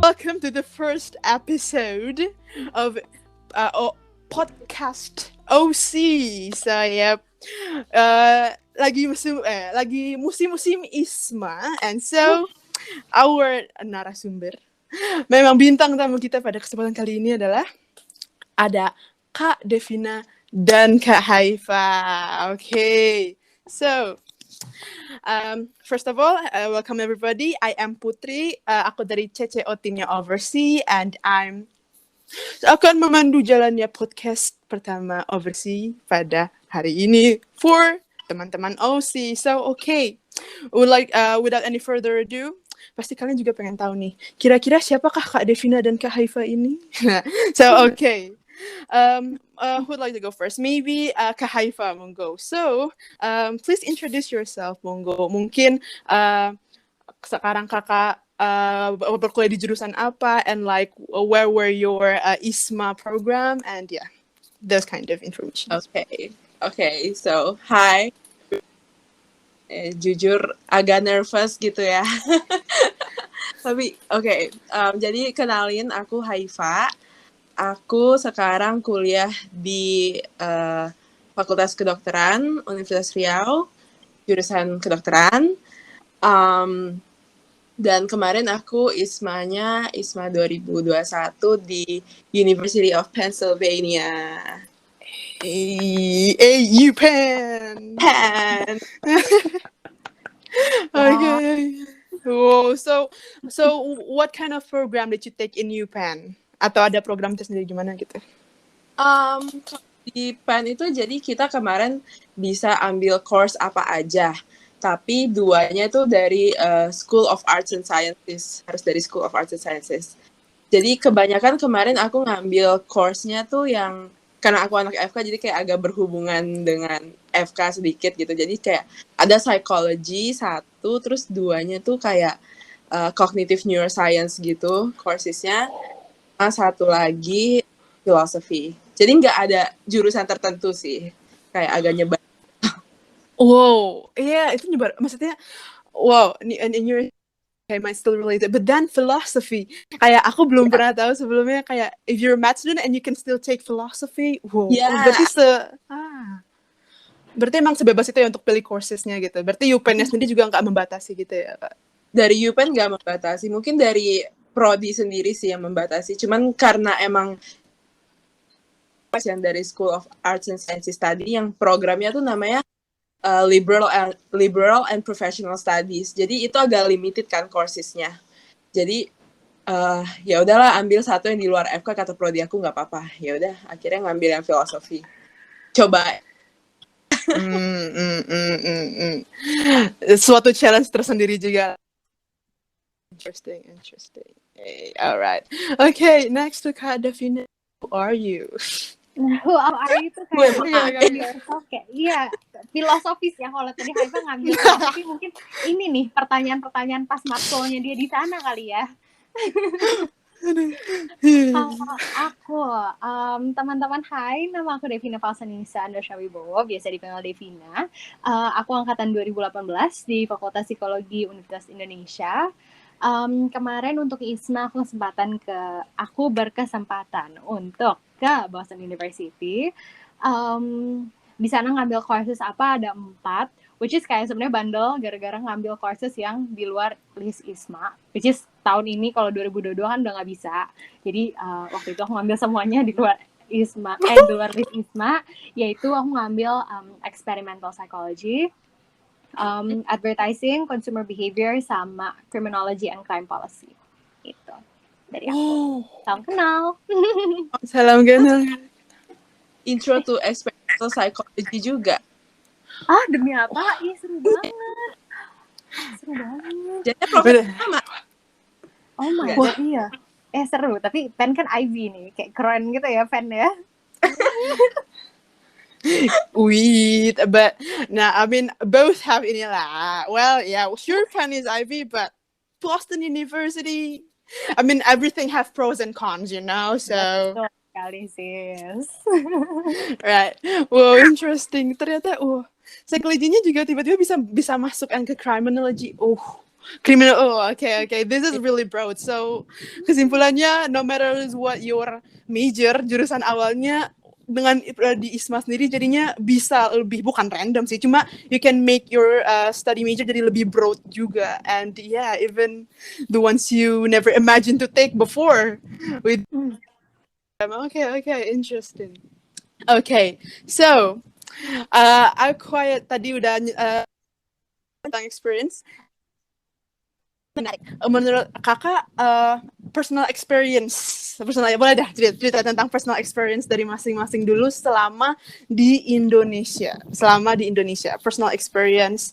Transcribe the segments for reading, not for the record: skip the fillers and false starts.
welcome to the first episode of podcast OC. Saya lagi musim-musim ISMA, and so our narasumber, memang bintang tamu kita pada kesempatan kali ini adalah ada Kak Devina dan Kak Haifa. Okay, so first of all, welcome everybody. I am Putri. Aku dari CCO timnya Oversea, and akan memandu jalannya podcast pertama Oversea pada hari ini for teman-teman OC. So okay, without any further ado, pasti kalian juga pengen tahu nih, kira-kira siapakah Kak Devina dan Kak Haifa ini? So okay. Who would like to go first? Maybe Kak Haifa, monggo. So, please introduce yourself, monggo. Mungkin sekarang kakak berkuliah di jurusan apa, and like where were your ISMA program, and yeah, those kind of information. Okay. So, hi. Jujur agak nervous gitu ya. Tapi jadi kenalin, aku Haifa. Aku sekarang kuliah di Fakultas Kedokteran Universitas Riau, jurusan kedokteran. Dan kemarin aku ISMA 2021 di University of Pennsylvania. UPenn. Okay. Wow. So what kind of program did you take in UPenn? Atau ada program tersendiri gimana gitu? Di PEN itu jadi kita kemarin bisa ambil course apa aja, tapi duanya itu dari School of Arts and Sciences, harus dari School of Arts and Sciences. Jadi kebanyakan kemarin aku ngambil course-nya tuh yang, karena aku anak FK jadi kayak agak berhubungan dengan FK sedikit gitu, jadi kayak ada psychology satu, terus duanya tuh kayak cognitive neuroscience gitu courses-nya. Satu lagi filosofi. Jadi nggak ada jurusan tertentu sih. Kayak agak nyebar. Wow, iya itu nyebar. Maksudnya, wow, and you're okay, might still related. But then philosophy, kayak aku belum pernah tahu sebelumnya, kayak if you're a math student and you can still take philosophy. Wow, berarti emang sebebas itu ya untuk pilih coursesnya gitu. Berarti UPenn-nya sendiri juga nggak membatasi gitu ya, Kak? Dari UPenn nggak membatasi. Mungkin dari prodi sendiri sih yang membatasi. Cuman karena emang yang dari School of Arts and Sciences tadi, yang programnya tuh namanya Liberal and Professional Studies. Jadi itu agak limited kan coursesnya. Jadi ya udahlah, ambil satu yang di luar FK, kata prodi aku nggak apa-apa. Ya udah, akhirnya ngambil yang filosofi. Coba. Suatu challenge tersendiri juga. Interesting. Alright. Okay, next to Kak Devina. Who are you? Who are you tuh kayak ngambil yourself kayak, iya, filosofis ya. Kalau tadi Haifa ngambil filosofi, mungkin ini nih pertanyaan-pertanyaan pas matkulnya dia di sana kali ya. Aku, teman-teman, hai, nama aku Devina Falsanisa Andorsha Wibowo, biasa dipanggil Devina. Aku angkatan 2018 di Fakultas Psikologi Universitas Indonesia. Kemarin untuk ISMA aku berkesempatan untuk ke Boston University. Di sana ngambil courses ada 4, which is kayak sebenarnya bandel gara-gara ngambil courses yang di luar list ISMA, which is tahun ini kalau 2022 kan udah nggak bisa. Jadi waktu itu aku ngambil semuanya di luar ISMA, di luar list ISMA, yaitu aku ngambil experimental psychology, advertising, consumer behavior, sama criminology and crime policy. Itu dari aku. Salam kenal. Salam kenal. Intro to experimental psychology juga. Demi apa? Ih, seru banget. Jadi profesor sama. Oh my god, iya. Seru, tapi pen kan Ivy nih, kayak keren gitu ya pen ya. Wait, but I mean both have inilah. Well, yeah, sure, Penn is Ivy, but Boston University, I mean everything have pros and cons, you know. So betul sekali sis. Right. Wow, interesting. Ternyata psychology-nya juga tiba-tiba bisa masuk ke criminology. Criminal. Oh, okay. This is really broad. So, kesimpulannya, no matter what your major, jurusan awalnya dengan di ISMA sendiri jadinya bisa lebih, bukan random sih, cuma you can make your study major jadi lebih broad juga. And yeah, even the ones you never imagined to take before with Okay, interesting. Okay, so aku tadi udah tentang experience. Menarik. Menurut kakak, personal experience, boleh dah cerita tentang personal experience dari masing-masing dulu selama di Indonesia. Personal experience.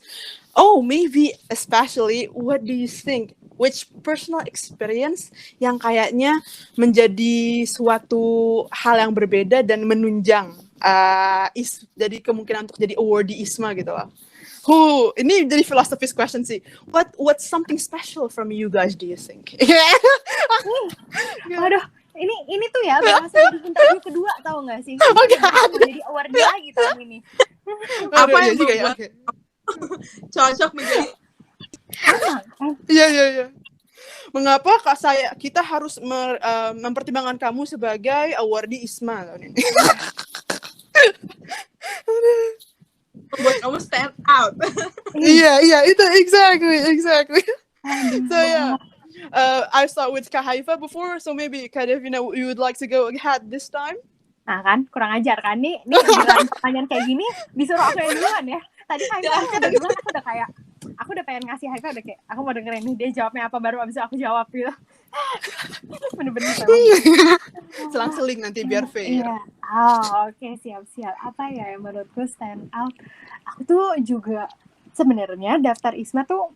Oh, maybe especially, what do you think? Which personal experience yang kayaknya menjadi suatu hal yang berbeda dan menunjang jadi kemungkinan untuk jadi awardee ISMA gitu loh. Ini jadi philosophies question sih. What's something special from you guys, do you think? Aduh, ini tuh ya bahasa di interview kedua, tahu nggak sih? Jadi awardee lagi tahun ini. Apa yang juga ya? membuat cocok menjadi Iya. Mengapa kita harus mempertimbangkan kamu sebagai awardee ISMA tahun ini? membuat kamu stand out. Iya, itu exactly. So yeah, I start with Kak Haifa before, so maybe Kak Devina, you would like to go ahead this time? Nah kan, kurang ajar kan nih pertanyaan kayak gini disuruh aku yang duluan ya. Tadi Haifa udah duluan, aku udah pengen ngasih Haifa, udah kayak aku mau dengerin nih dia jawabnya apa baru abis itu aku jawab gitu. Bener-bener selang-seling nanti biar fair. Iya. Oke, siap. Apa ya yang menurutku stand out? Aku tuh juga sebenarnya daftar ISMA tuh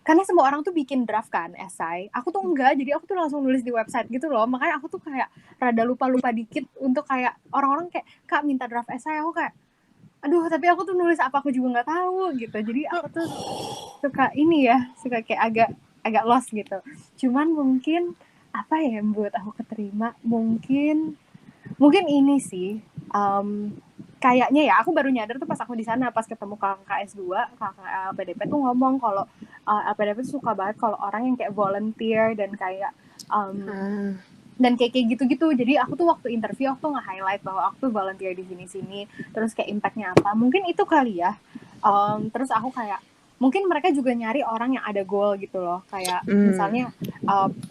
karena semua orang tuh bikin draft kan esai. Aku tuh enggak, jadi aku tuh langsung nulis di website gitu loh. Makanya aku tuh kayak rada lupa dikit untuk kayak orang-orang kayak Kak minta draft esai, aku kayak aduh, tapi aku tuh nulis apa aku juga nggak tahu gitu. Jadi aku tuh suka kayak agak lost gitu. Cuman mungkin apa ya yang buat aku keterima, mungkin ini sih, kayaknya ya aku baru nyadar tuh pas aku di sana, pas ketemu kakak S2, kakak LPDP tuh ngomong kalau LPDP tuh suka banget kalau orang yang kayak volunteer dan kayak dan kayak gitu-gitu. Jadi aku tuh waktu interview aku tuh nge-highlight bahwa aku tuh volunteer di sini, terus kayak impact-nya apa. Mungkin itu kali ya. Terus aku kayak mungkin mereka juga nyari orang yang ada goal gitu loh, kayak misalnya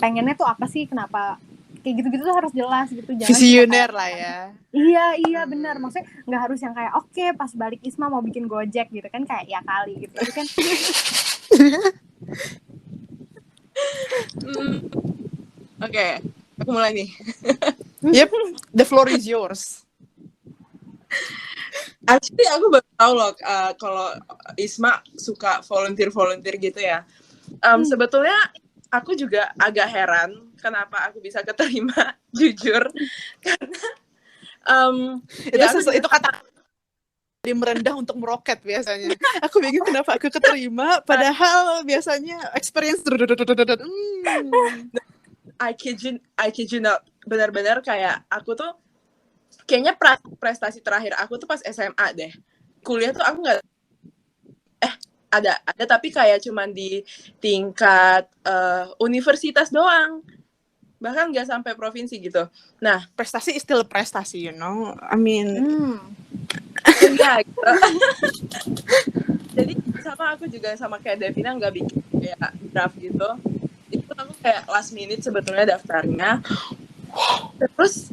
pengennya tuh apa sih, kenapa kayak gitu-gitu tuh harus jelas gitu, jangan visioner lah ya. Iya benar, maksudnya nggak harus yang kayak oke, pas balik ISMA mau bikin Gojek gitu kan, kayak ya kali gitu kan. Oke, aku mulai nih. Yep, the floor is yours. Actually aku baru tahu loh kalau ISMA suka volunteer gitu ya. Sebetulnya aku juga agak heran kenapa aku bisa keterima, jujur, karena itu kata dia merendah untuk meroket biasanya. Aku bingung kenapa aku keterima, padahal biasanya experience. I kid you not, benar-benar kayak aku tuh kayaknya prestasi terakhir aku tuh pas SMA deh. Kuliah tuh aku nggak ada tapi kayak cuman di tingkat universitas doang, bahkan nggak sampai provinsi gitu. Nah, prestasi is still prestasi, you know. I mean, ya gitu. Jadi aku juga sama kayak Devina nggak bikin kayak draft gitu. Itu aku kayak last minute sebetulnya daftarnya. Terus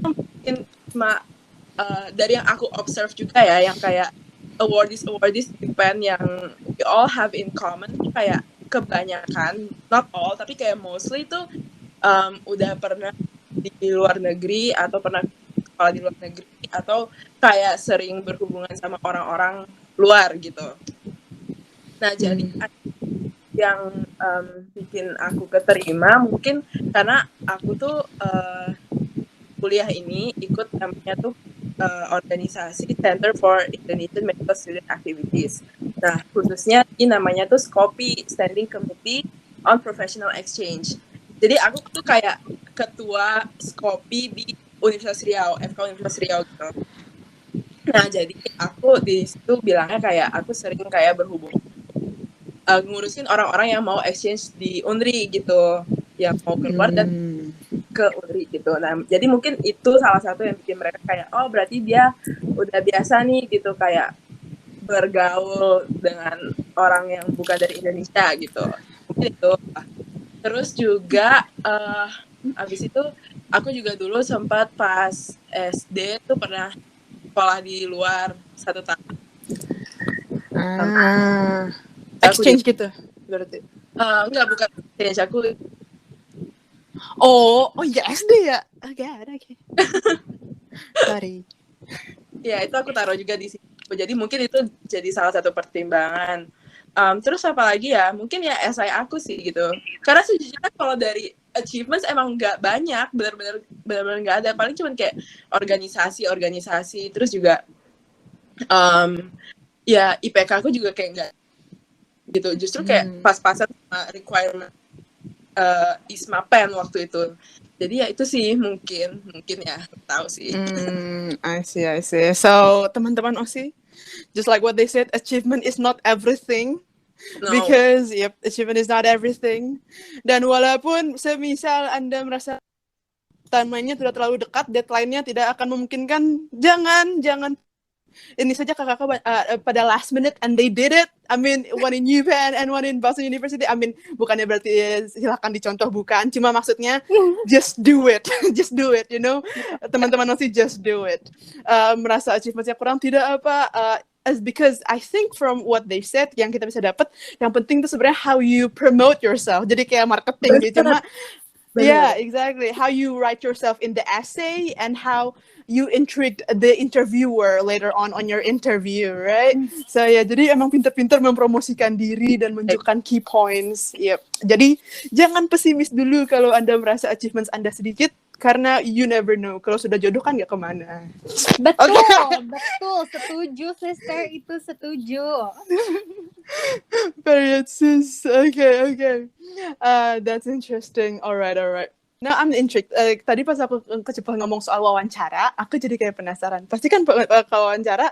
mungkin dari yang aku observe juga ya, yang kayak awardees event yang we all have in common, kayak kebanyakan, not all, tapi kayak mostly itu udah pernah di luar negeri atau pernah sekolah di luar negeri atau kayak sering berhubungan sama orang-orang luar gitu. Nah, jadi yang bikin aku keterima mungkin karena aku tuh kuliah ini ikut namanya tuh organisasi Center for Indonesian Medical Student Activities. Nah, khususnya ini namanya tuh SCOPI, Standing Committee on Professional Exchange. Jadi aku tuh kayak ketua SCOPI di Universitas Riau, FK Universitas Riau gitu. Nah, jadi aku di situ bilangnya kayak aku sering kayak berhubung ngurusin orang-orang yang mau exchange di Unri gitu, yang mau keluar dan ke Unri gitu. Nah, jadi mungkin itu salah satu yang bikin mereka kayak, oh berarti dia udah biasa nih gitu kayak bergaul dengan orang yang bukan dari Indonesia gitu. Mungkin itu. Terus juga abis itu aku juga dulu sempat pas SD tuh pernah sekolah di luar 1 tahun. Exchange gitu berarti. Enggak, bukan exchange, aku Oh ya SD ya. Okay. Sorry. ya itu aku taruh juga di situ. Jadi mungkin itu jadi salah satu pertimbangan. Terus apa lagi ya? Mungkin ya SI aku sih gitu. Karena sejujurnya kalau dari achievements emang nggak banyak, benar-benar nggak ada. Paling cuma kayak organisasi. Terus juga ya IPK aku juga kayak nggak gitu. Justru kayak pas-pasan sama requirement ISMA PEN waktu itu. Jadi ya itu sih mungkin ya tahu sih. I see. So teman-teman OSI, just like what they said, achievement is not everything. No. Because achievement is not everything. Dan walaupun semisal Anda merasa timeline-nya tidak terlalu dekat, deadline-nya tidak akan memungkinkan, jangan ini saja kakak-kakak pada last minute and they did it. I mean, one in UPenn and one in Boston University. I mean, bukannya berarti silakan dicontoh, bukan. Cuma maksudnya just do it. Just do it, you know. Teman-teman masih just do it. Merasa achievement-nya kurang tidak apa, because I think from what they said, yang kita bisa dapat, yang penting itu sebenarnya how you promote yourself. Jadi kayak marketing gitu. Cuma yeah, exactly. How you write yourself in the essay and how you intrigued the interviewer later on your interview, right? So ya, jadi emang pintar-pintar mempromosikan diri dan menunjukkan key points. Yep. Jadi jangan pesimis dulu kalau Anda merasa achievements Anda sedikit, karena you never know. Kalau sudah jodoh kan nggak kemana. Betul, setuju sister, itu setuju. Period, sis. Okay. That's interesting. Alright. Now I'm intrigued. Tadi pas aku kecepatan ngomong soal wawancara, aku jadi kayak penasaran. Pasti kan kalau wawancara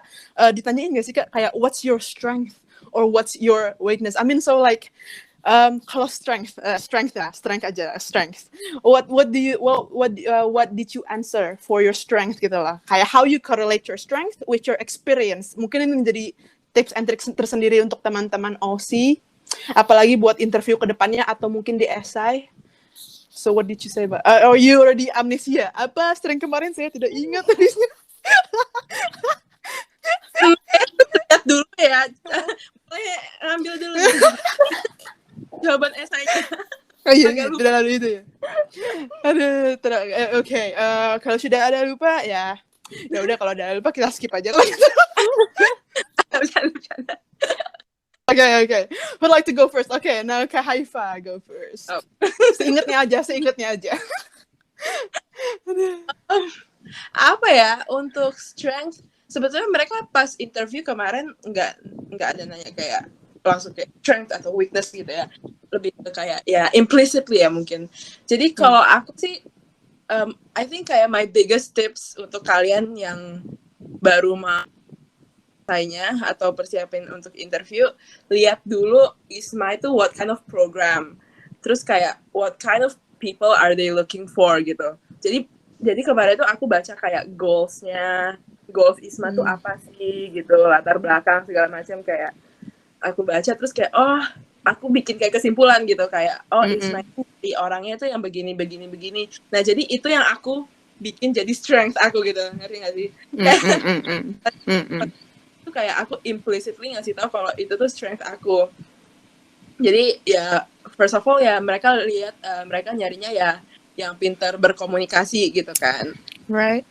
ditanyain nggak sih Kak, kayak what's your strength or what's your weakness? I mean, so like kalau strength aja. What did you answer for your strength gitu lah? Kayak how you correlate your strength with your experience. Mungkin ini menjadi tips and tricks tersendiri untuk teman-teman OC, apalagi buat interview ke depannya atau mungkin di essay. So what did you say, Mbak? Or you already amnesia? Apa strength kemarin saya tidak ingat tadinya. Lihat dulu ya. Boleh ambil dulu jawaban esainya. Oh iya, tidak lalu itu ya. Aduh, oke. Kalau sudah ada lupa ya udah, kalau ada lupa kita skip aja lah. Bercanda. Okay. Who'd like to go first? Okay, now Kak Haifa go first. Oh. Seingatnya aja. Apa ya untuk strength? Sebetulnya mereka pas interview kemarin nggak ada nanya kayak langsung kayak strength atau weakness gitu ya. Lebih kayak ya implicitly ya mungkin. Jadi kalau aku sih I think kayak my biggest tips untuk kalian yang baru mau atau persiapin untuk interview, lihat dulu ISMA itu what kind of program, terus kayak what kind of people are they looking for gitu. Jadi kemarin itu aku baca kayak goals ISMA tuh apa sih gitu, latar belakang segala macam, kayak aku baca terus kayak aku bikin kayak kesimpulan gitu kayak ISMA itu di orangnya tuh yang begini. Nah jadi itu yang aku bikin jadi strength aku gitu, ngerti nggak sih? Itu kayak aku implicitly ngasih tahu kalau itu tuh strength aku. Jadi ya first of all ya mereka lihat mereka nyarinya ya yang pintar berkomunikasi gitu kan, right?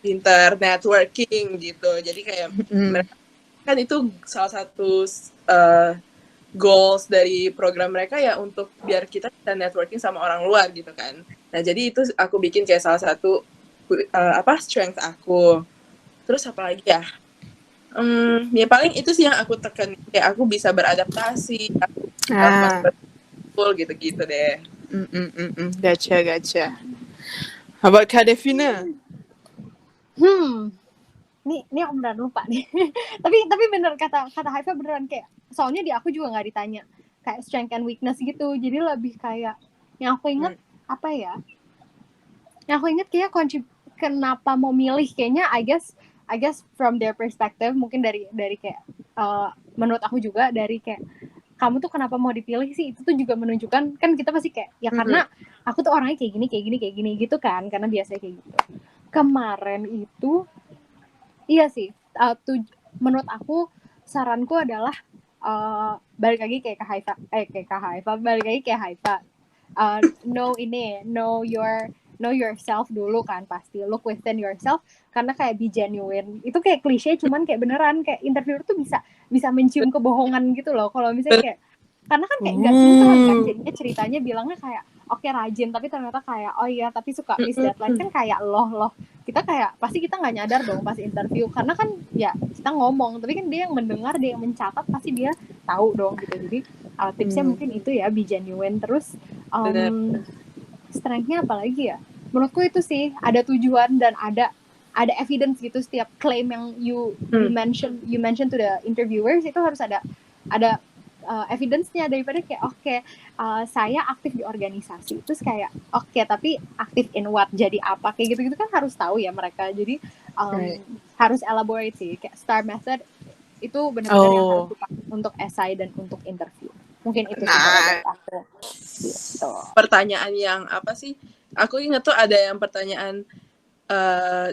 Pintar networking gitu. Jadi kayak mereka kan itu salah satu goals dari program mereka ya, untuk biar kita bisa networking sama orang luar gitu kan. Nah jadi itu aku bikin kayak salah satu strength aku. Terus apa lagi ya? Ya paling itu sih yang aku tekan, kayak aku bisa beradaptasi, aku gitu deh. Gotcha. How about Kak Devina? ini aku beneran lupa nih. tapi bener kata Haifa beneran kayak, soalnya di aku juga nggak ditanya kayak strength and weakness gitu, jadi lebih kayak yang aku inget apa ya? Yang aku inget kayak kenapa mau milih kayaknya I guess from their perspective mungkin dari kayak menurut aku juga dari kayak kamu tuh kenapa mau dipilih sih, itu tuh juga menunjukkan kan kita pasti kayak ya karena aku tuh orangnya kayak gini gitu kan, karena biasanya kayak gitu. Kemarin itu iya sih, menurut aku saranku adalah balik lagi kayak Kak Haifa, balik lagi kayak Haifa. Know yourself dulu kan, pasti look within yourself, karena kayak be genuine itu kayak klise, cuman kayak beneran kayak interviewer tuh bisa mencium kebohongan gitu loh kalau misalnya kayak, karena kan kayak nggak sinkron kan jadinya ceritanya bilangnya kayak oke rajin tapi ternyata kayak oh iya tapi suka miss deadline, kan kayak loh kita kayak pasti kita nggak nyadar dong pas interview, karena kan ya kita ngomong tapi kan dia yang mendengar, dia yang mencatat, pasti dia tahu dong gitu. Jadi tipsnya mungkin itu ya, be genuine. Terus strength-nya apa lagi ya, menurutku itu sih ada tujuan dan ada evidence gitu. Setiap claim yang you mention to the interviewers itu harus ada evidence-nya, daripada kayak saya aktif di organisasi terus kayak tapi aktif in what, jadi apa, kayak gitu-gitu kan harus tahu ya mereka. Jadi harus elaborate sih, kayak STAR method itu benar-benar yang harus dipakai untuk essay dan untuk interview. Mungkin itu sih dari aku gitu. Pertanyaan yang apa sih, aku ingat tuh ada yang pertanyaan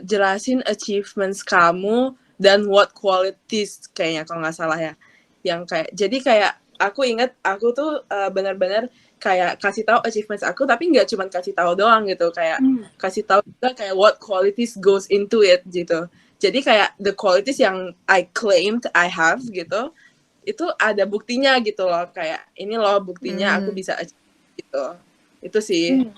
jelasin achievements kamu dan what qualities kayaknya kalau nggak salah ya, yang kayak jadi kayak aku ingat aku tuh benar-benar kayak kasih tahu achievements aku, tapi nggak cuma kasih tahu doang gitu, kayak kasih tahu juga kayak what qualities goes into it gitu. Jadi kayak the qualities yang I claimed I have gitu, itu ada buktinya gitu loh, kayak ini loh buktinya aku bisa gitu. Itu sih.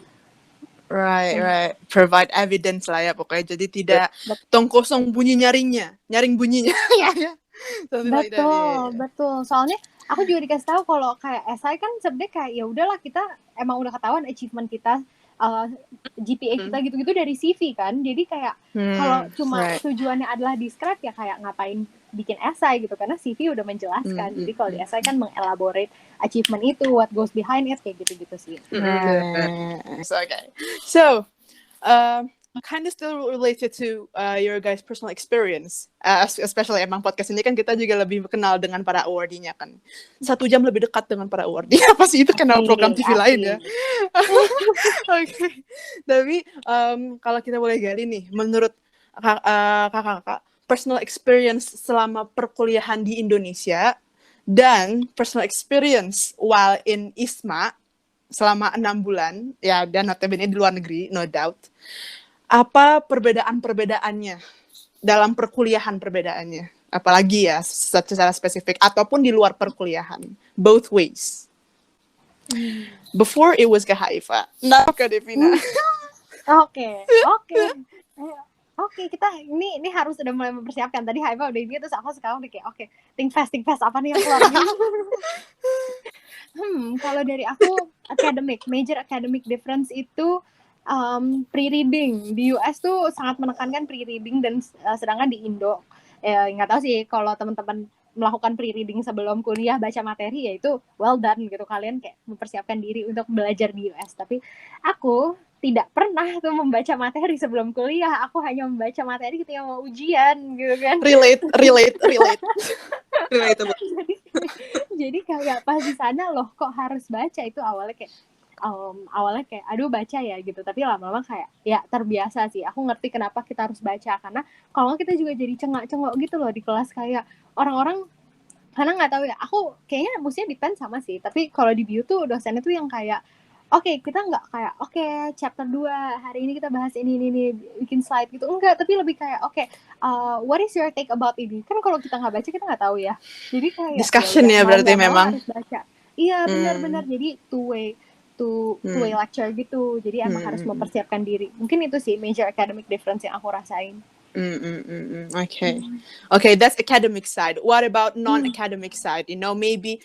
Right. Provide evidence lah ya pokoknya. Jadi tidak tong kosong bunyi nyaring bunyinya. Betul. Soalnya aku juga dikasih tahu kalau kayak SI kan sebenarnya kayak ya udahlah, kita emang udah ketahuan achievement kita, GPA kita gitu-gitu dari CV kan. Jadi kayak kalau cuma tujuannya adalah describe ya kayak ngapain bikin essay gitu, karena CV udah menjelaskan. Jadi kalau di essay kan mengelaborate achievement itu, what goes behind it, kayak gitu-gitu sih. Okay. So, kind of still related to your guys' personal experience, especially emang podcast ini kan kita juga lebih kenal dengan para awardee-nya kan. 1 jam lebih dekat dengan para awardee. Apa sih itu kenal program TV lain ya? Okay. Tapi kalau kita boleh gali nih, menurut kakak-kakak, personal experience selama perkuliahan di Indonesia dan personal experience while in ISMA selama 6 bulan, ya, dan notabene di luar negeri, no doubt. Apa perbedaannya dalam perkuliahan, perbedaannya? Apalagi ya secara spesifik ataupun di luar perkuliahan, both ways. Before it was Kak Haifa, now Kak Devina. Oke, kita ini harus udah mulai mempersiapkan. Tadi Haifa udah ini, terus aku sekarang udah kayak think fast apa nih yang keluar. Kalau dari aku major academic difference itu pre-reading. Di US tuh sangat menekankan pre-reading, dan sedangkan di Indo nggak tahu sih kalau teman-teman melakukan pre-reading sebelum kuliah baca materi, ya itu well done gitu, kalian kayak mempersiapkan diri untuk belajar di US. Tapi aku tidak pernah tuh membaca materi sebelum kuliah, aku hanya membaca materi ketika mau ujian gitu kan. Relate. Jadi kayak pas di sana loh kok harus baca, itu awalnya kayak aduh baca ya gitu, tapi lama-lama kayak ya terbiasa sih. Aku ngerti kenapa kita harus baca, karena kalau kita juga jadi cengok gitu loh di kelas, kayak orang-orang karena nggak tahu ya, aku kayaknya mestinya depend sama sih, tapi kalau di bio tuh dosennya tuh yang kayak kita nggak kayak chapter 2 hari ini kita bahas ini bikin slide gitu, enggak, tapi lebih kayak what is your take about ini, kan kalau kita nggak baca kita nggak tahu ya, jadi kayak discussion ya berarti memang harus baca. Iya benar-benar, jadi two way lecture gitu, jadi emang harus mempersiapkan diri. Mungkin itu sih major academic difference yang aku rasain. Okay, that's academic side. What about non-academic side? You know, maybe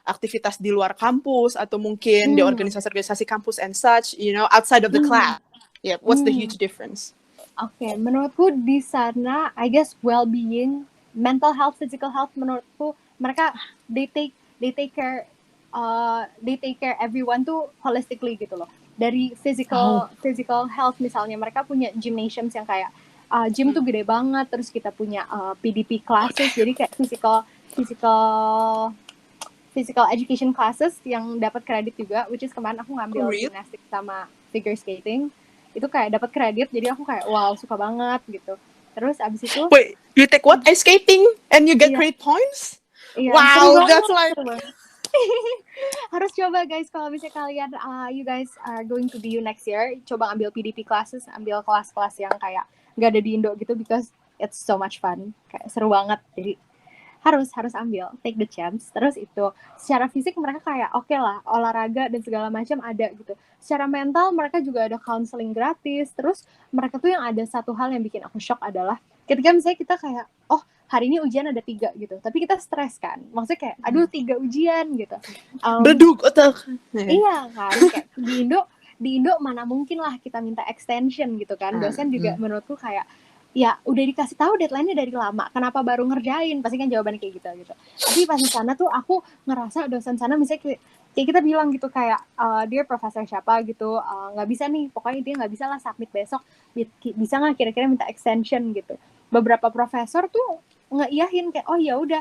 aktivitas di luar kampus atau mungkin di organisasi kampus and such, you know, outside of the class. Yeah, what's the huge difference? Oke, menurutku di sana, I guess well-being, mental health, physical health, menurutku mereka they take care everyone tuh holistically gitu loh. Dari physical health misalnya, mereka punya gymnasiums yang kayak gym tuh gede banget, terus kita punya PDP classes, jadi kayak physical education classes yang dapat kredit juga, which is kemarin aku ngambil gymnastics sama figure skating, itu kayak dapat kredit, jadi aku kayak wow suka banget gitu. Terus abis itu Wait, you take what? Ice skating and you get credit points? Iya, Wow, that's like harus coba guys kalau misalnya kalian you guys are going to BU next year, coba ambil PDP classes, ambil kelas-kelas yang kayak nggak ada di Indo gitu, because it's so much fun, kayak seru banget. Jadi harus ambil, take the chance. Terus itu secara fisik mereka kayak oke lah, olahraga dan segala macam ada gitu. Secara mental mereka juga ada counseling gratis. Terus mereka tuh yang ada satu hal yang bikin aku shock adalah ketika misalnya kita kayak hari ini ujian ada 3 gitu, tapi kita stres kan, maksudnya kayak aduh 3 ujian gitu, beduk otak. iya kan, kayak di Indo mana mungkin lah kita minta extension gitu kan. Dosen juga menurutku kayak ya udah dikasih tahu deadline-nya dari lama, kenapa baru ngerjain, pasti kan jawabannya kayak gitu. Tapi pas di sana tuh aku ngerasa dosen sana misalnya kayak kita bilang gitu kayak dia profesor siapa gitu, nggak bisa nih, pokoknya dia nggak bisa lah submit besok, bisa nggak kira-kira minta extension gitu. Beberapa profesor tuh ngeiyahin kayak oh ya udah,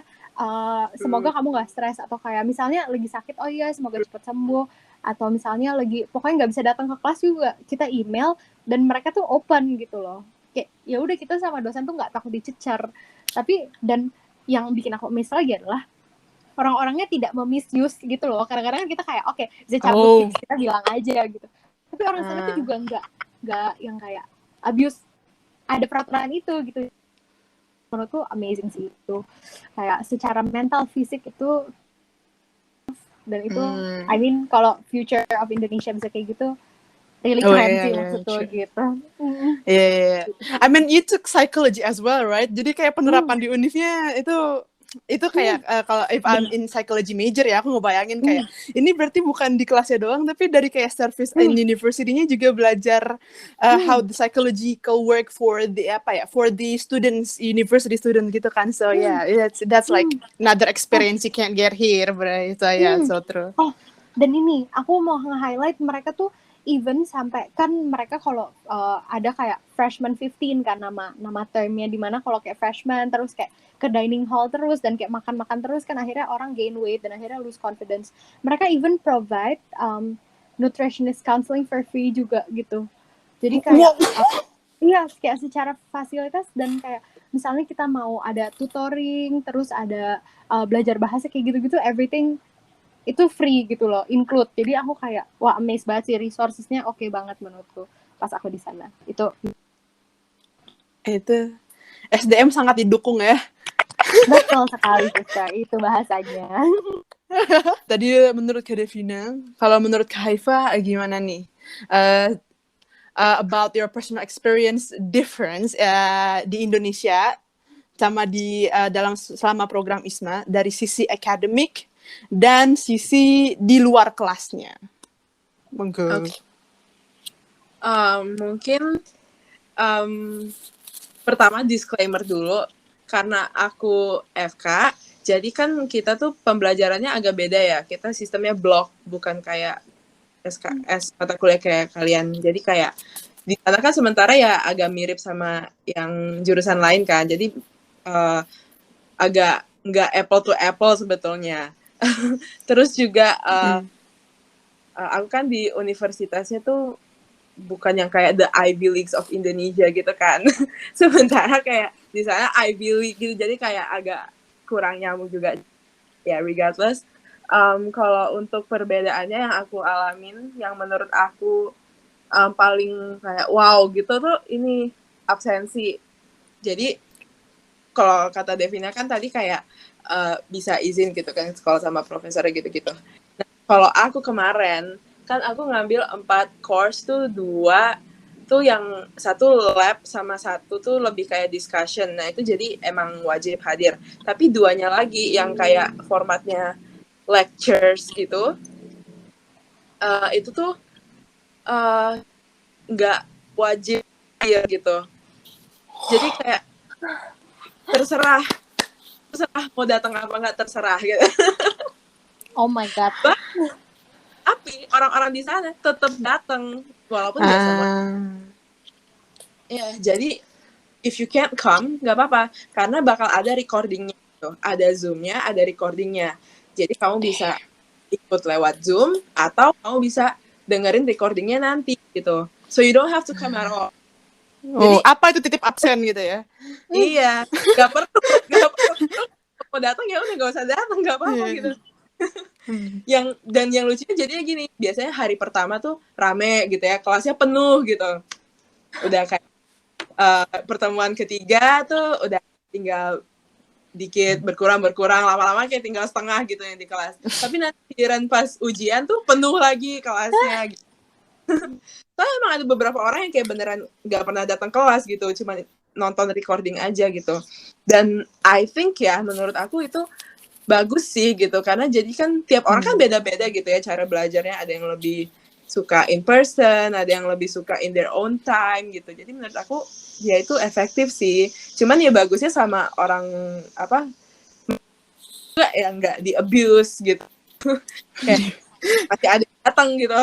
semoga kamu nggak stres, atau kayak misalnya lagi sakit, oh iya semoga cepat sembuh, atau misalnya lagi pokoknya nggak bisa datang ke kelas juga, kita email dan mereka tuh open gitu loh. Kayak ya udah, kita sama dosen tuh nggak takut dicecar. Tapi dan yang bikin aku miss lagi adalah orang-orangnya tidak memisuse gitu loh. Kadang-kadang kita kayak oke, bisa cabut fix, kita bilang aja gitu. Tapi orang sana tuh juga nggak yang kayak abuse, ada peraturan itu gitu. Menurutku amazing sih itu. Kayak secara mental, fisik itu, dan itu I mean kalau future of Indonesia bisa kayak gitu, really keren sih maksudku gitu. Yeah. I mean you took psychology as well, right? Jadi kayak penerapan di univnya itu kayak kalau if I'm in psychology major ya, aku ngebayangin kayak ini berarti bukan di kelasnya doang, tapi dari kayak service in university-nya juga belajar how the psychological work for the students, university student gitu kan. So yeah, that's like another experience you can't get here, bro. So yeah, so true. Oh, dan ini aku mau nge-highlight mereka tuh even sampai kan mereka kalau ada kayak freshman 15 kan nama termnya, dimana kalau kayak freshman terus kayak ke dining hall terus dan kayak makan terus kan akhirnya orang gain weight dan akhirnya lose confidence. Mereka even provide nutritionist counseling for free juga gitu. Jadi kayak iya, kayak secara fasilitas, dan kayak misalnya kita mau ada tutoring, terus ada belajar bahasa kayak gitu-gitu, everything itu free gitu loh, include. Jadi aku kayak wah amazed banget sih, resourcesnya oke banget menurutku pas aku di sana. Itu SDM sangat didukung ya. betul sekali Siska, itu bahasanya. Tadi menurut Kak Devina, kalau menurut Kak Haifa gimana nih? About your personal experience difference di Indonesia sama di selama program ISMA dari sisi akademik dan sisi di luar kelasnya. Okay. Mungkin pertama disclaimer dulu, karena aku FK, jadi kan kita tuh pembelajarannya agak beda ya. Kita sistemnya blok, bukan kayak SKS mata kuliah kayak kalian. Jadi kayak di sana kan sementara ya agak mirip sama yang jurusan lain kan. Jadi agak nggak apple to apple sebetulnya. Terus juga aku kan di universitasnya tuh bukan yang kayak the Ivy Leagues of Indonesia gitu kan. Sementara kayak di sana Ivy League gitu, jadi kayak agak kurang nyambung juga. Ya regardless, kalau untuk perbedaannya yang aku alamin, yang menurut aku paling kayak wow gitu tuh ini absensi. Jadi kalau kata Devina kan tadi kayak bisa izin gitu kan sekolah sama profesor gitu-gitu. Nah, kalau aku kemarin kan aku ngambil 4 course tuh, 2 tuh yang satu lab sama satu tuh lebih kayak discussion. Nah itu jadi emang wajib hadir. Tapi 2-nya lagi yang kayak formatnya lectures gitu, itu tuh nggak wajib hadir gitu. Jadi kayak terserah mau datang apa nggak, terserah gitu. Oh my god. Tapi orang-orang di sana tetap datang walaupun nggak semua. Ya, jadi if you can't come nggak apa-apa karena bakal ada recordingnya gitu. Ada Zoom-nya, ada recordingnya. Jadi kamu bisa ikut lewat Zoom atau kamu bisa dengerin recordingnya nanti gitu. So you don't have to come at all. Oh, apa itu titip absen gitu ya? Iya, nggak perlu. Mau datang ya udah nggak usah datang, nggak apa-apa gitu. yang lucunya jadinya gini, biasanya hari pertama tuh rame gitu ya, kelasnya penuh gitu. Udah kayak pertemuan ketiga tuh udah tinggal dikit berkurang lama-lama kayak tinggal setengah gitu yang di kelas. Tapi nanti giliran pas ujian tuh penuh lagi kelasnya gitu. Soalnya emang ada beberapa orang yang kayak beneran nggak pernah datang kelas gitu, cuma nonton recording aja gitu. Dan I think ya menurut aku itu bagus sih gitu, karena jadi kan tiap orang kan beda-beda gitu ya cara belajarnya. Ada yang lebih suka in person, ada yang lebih suka in their own time gitu. Jadi menurut aku ya itu efektif sih. Cuman ya bagusnya sama orang apa enggak ya nggak di abuse gitu. Kayak masih ada yang datang gitu.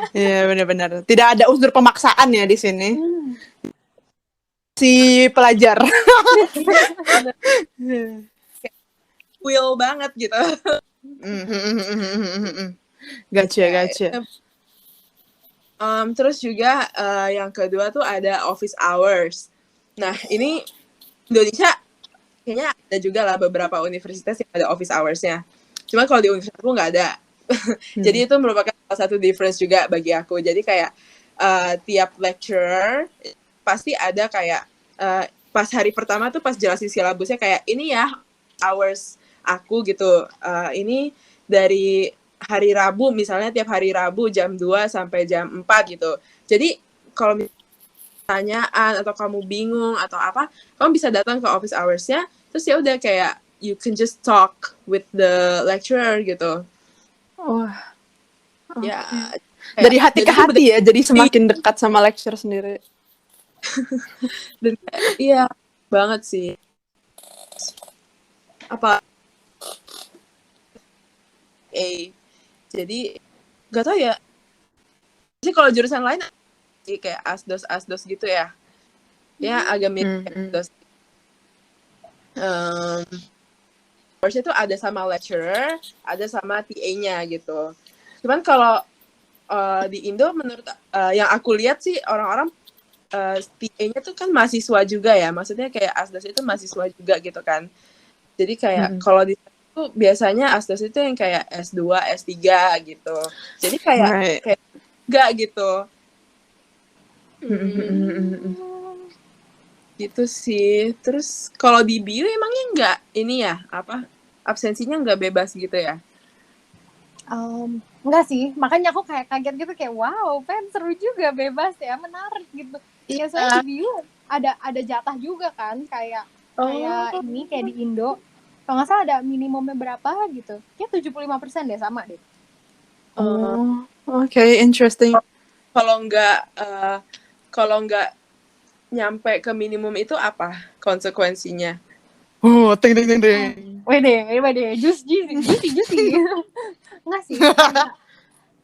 Iya, benar-benar. Tidak ada unsur pemaksaan ya di sini. Si pelajar. Will banget gitu. Gotcha. Terus juga yang kedua tuh ada office hours. Nah, ini Indonesia kayaknya ada juga lah beberapa universitas yang ada office hours-nya. Cuma kalau di universitas aku nggak ada. Jadi itu merupakan salah satu difference juga bagi aku. Jadi kayak tiap lecturer pasti ada kayak pas hari pertama tuh pas jelasin silabusnya kayak ini ya hours aku gitu. Ini dari hari Rabu misalnya, tiap hari Rabu jam 2 sampai jam 4 gitu. Jadi kalau pertanyaan atau kamu bingung atau apa, kamu bisa datang ke office hours-nya, terus ya udah kayak you can just talk with the lecturer gitu. Wah. Ya, Dari hati ke hati ya, jadi semakin dekat sama lecturer sendiri. Dan iya banget sih. Apa jadi nggak tahu ya sih kalau jurusan lain sih kayak asdos gitu ya agak mirip asdos. Course itu ada sama lecturer, ada sama TA-nya gitu. Cuman kalau di Indo menurut yang aku lihat sih orang-orang TA-nya tuh kan mahasiswa juga ya, maksudnya kayak asdos itu mahasiswa juga gitu kan. Jadi kayak kalau di itu biasanya asdos itu yang kayak S2, S3 gitu. Jadi kayak enggak gitu. Gitu sih. Terus kalau di bio emangnya enggak ini ya, apa? Absensinya enggak bebas gitu ya? Enggak sih, makanya aku kayak kaget gitu, kayak wow, seru juga, bebas ya, menarik gitu. Ya soalnya di bio ada jatah juga kan, kayak ini kayak di Indo. Kalau nggak salah ada minimumnya berapa gitu. Ya 75% deh, sama deh. Okay, interesting. Kalau nggak nyampe ke minimum itu apa konsekuensinya? Oh, ting. Wede, juicy. Enggak sih,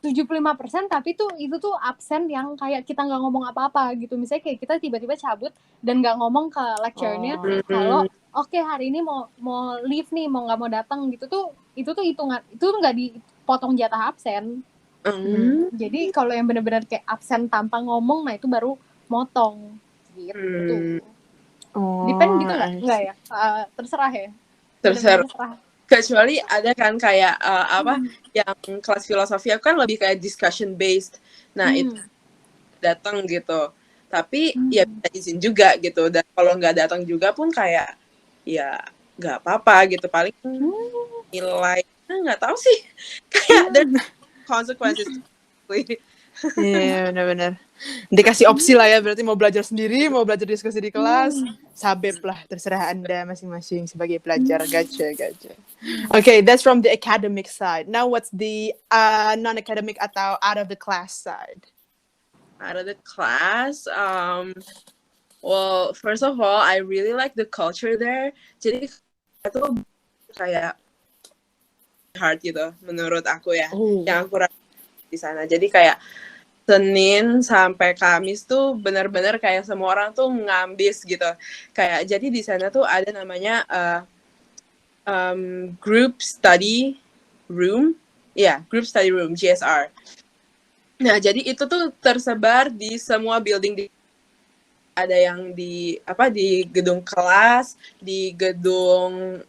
75%, tapi itu tuh absen yang kayak kita nggak ngomong apa-apa gitu. Misalnya kayak kita tiba-tiba cabut dan nggak ngomong ke lecturernya kalau oke, hari ini mau leave nih, mau nggak mau datang gitu tuh, itu tuh hitungan, itu tuh nggak dipotong jatah absen. Jadi kalau yang benar-benar kayak absen tanpa ngomong, nah itu baru motong gitu. Depend gitu nggak ya? Terserah ya. Terserah. Kecuali ada kan kayak yang kelas filosofi aku kan lebih kayak discussion based. Nah itu datang gitu. Tapi ya bisa izin juga gitu. Dan kalau nggak datang juga pun kayak ya nggak apa-apa gitu. Paling nilai nggak tahu sih. Kayak ada consequences. Iya, benar-benar. Dikasih opsi lah ya, berarti mau belajar sendiri, mau belajar diskusi di kelas, sabep lah, terserah Anda masing-masing sebagai pelajar. Gotcha. Okay, that's from the academic side. Now what's the non-academic atau out of the class side? Out of the class, Well, first of all, I really like the culture there. Jadi itu kayak hard gitu menurut aku ya. Oh. Yang aku rasain di sana. Jadi kayak Senin sampai Kamis tuh benar-benar kayak semua orang tuh ngambis gitu. Kayak jadi di sana tuh ada namanya group study room. Ya, group study room GSR. Nah, jadi itu tuh tersebar di semua building ada yang di gedung kelas, di gedung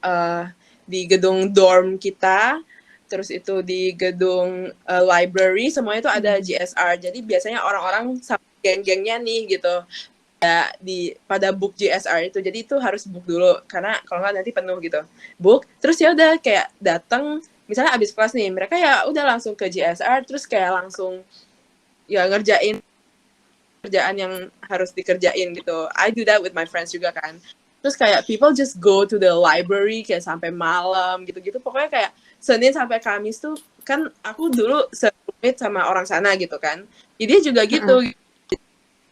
dorm kita, terus itu di gedung library, semuanya itu ada GSR. Jadi biasanya orang-orang sama geng-gengnya nih gitu ya pada book GSR itu. Jadi itu harus book dulu karena kalau nggak nanti penuh gitu. Book, terus ya udah kayak datang misalnya abis kelas nih, mereka ya udah langsung ke GSR terus kayak langsung ya ngerjain kerjaan yang harus dikerjain gitu. I do that with my friends juga kan. Terus kayak people just go to the library kayak sampai malam gitu-gitu. Pokoknya kayak Senin sampai Kamis tuh kan aku dulu se-roommate sama orang sana gitu kan. Jadi dia juga gitu.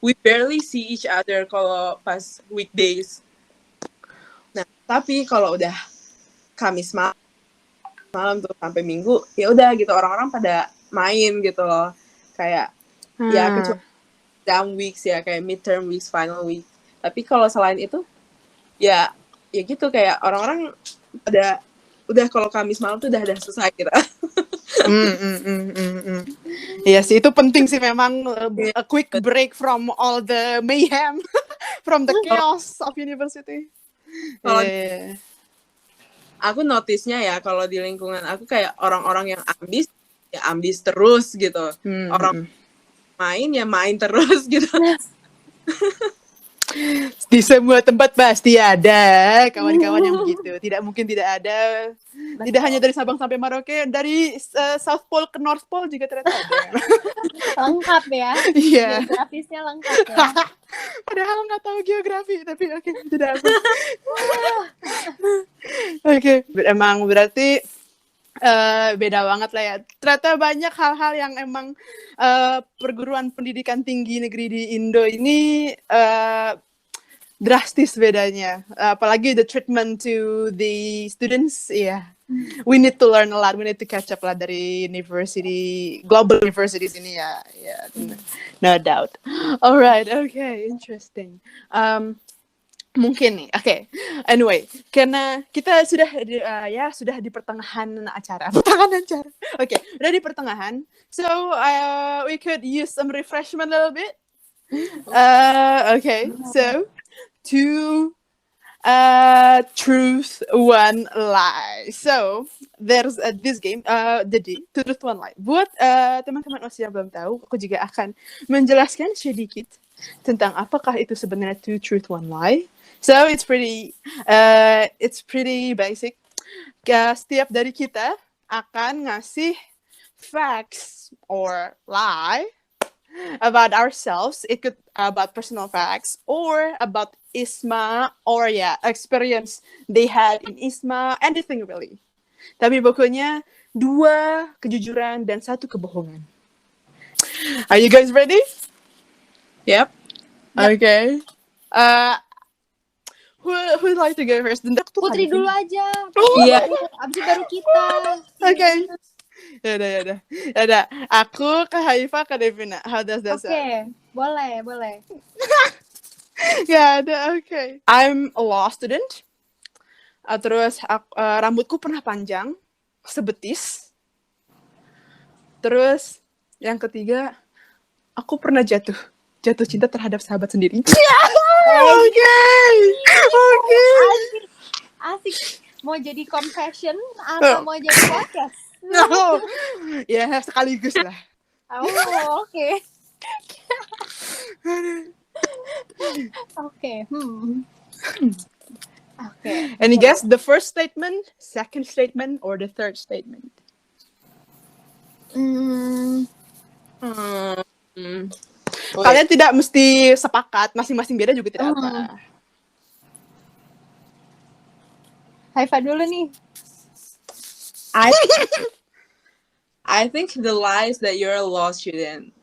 We barely see each other kalau pas weekdays. Nah, tapi kalau udah Kamis malam tuh sampai Minggu, ya udah gitu orang-orang pada main gitu loh. Kayak ya kecuali exam weeks ya kayak midterm weeks, final week. Tapi kalau selain itu ya gitu kayak orang-orang pada udah kalau Kamis malam tuh udah selesai gitu. Iya sih itu penting sih memang a quick break from all the mayhem from the chaos of university. Kalau aku notice-nya ya kalau di lingkungan aku kayak orang-orang yang ambis terus gitu. Orang main ya main terus gitu. Di semua tempat pasti ada kawan-kawan yang begitu. Tidak mungkin tidak ada. Tidak hanya dari Sabang sampai Merauke, dari South Pole ke North Pole juga ternyata ada. Lengkap ya. Iya. Geografisnya lengkap ya. Padahal nggak tahu geografi, tapi oke, tidak apa. Oke, emang berarti beda banget lah ya. Ternyata banyak hal-hal yang emang perguruan pendidikan tinggi negeri di Indo ini drastis bedanya. Apalagi the treatment to the students, we need to learn a lot. We need to catch up lah dari global universities ini ya. No doubt. Alright, okay, interesting. Mungkin nih, okay. Anyway, karena kita sudah di pertengahan acara. Okay, udah di pertengahan. So we could use some refreshment a little bit. Okay, so 2 truth, 1 lie. So there's this game, the truth, 1 lie. Buat teman-teman yang belum tahu, aku juga akan menjelaskan sedikit tentang apakah itu sebenarnya 2 truth, 1 lie. So it's pretty basic. Setiap dari kita akan ngasih facts or lie about ourselves. It could about personal facts or about ISMA or experience they had in ISMA, anything really. Tapi pokoknya 2 kejujuran dan 1 kebohongan. Are you guys ready? Yep. Okay. Who'd like to go first? Putri dulu aja. Iya. Abis baru kita. Okay. Yaudah. Aku ke Haifa, ke Devina. How does that sound? Okay. Boleh. Okay. I'm a law student. Terus rambutku pernah panjang, sebetis. Terus yang ketiga, aku pernah jatuh cinta terhadap sahabat sendiri. Okay. Asik. Mau jadi confession atau mau jadi podcast? No. Ya, sekaligus lah. Oh, oke. Oke. Any guess the first statement, second statement, or the third statement? Kalian tidak mesti sepakat, masing-masing beda juga tidak apa. Haifa dulu nih. I think the lie is that you're a law student.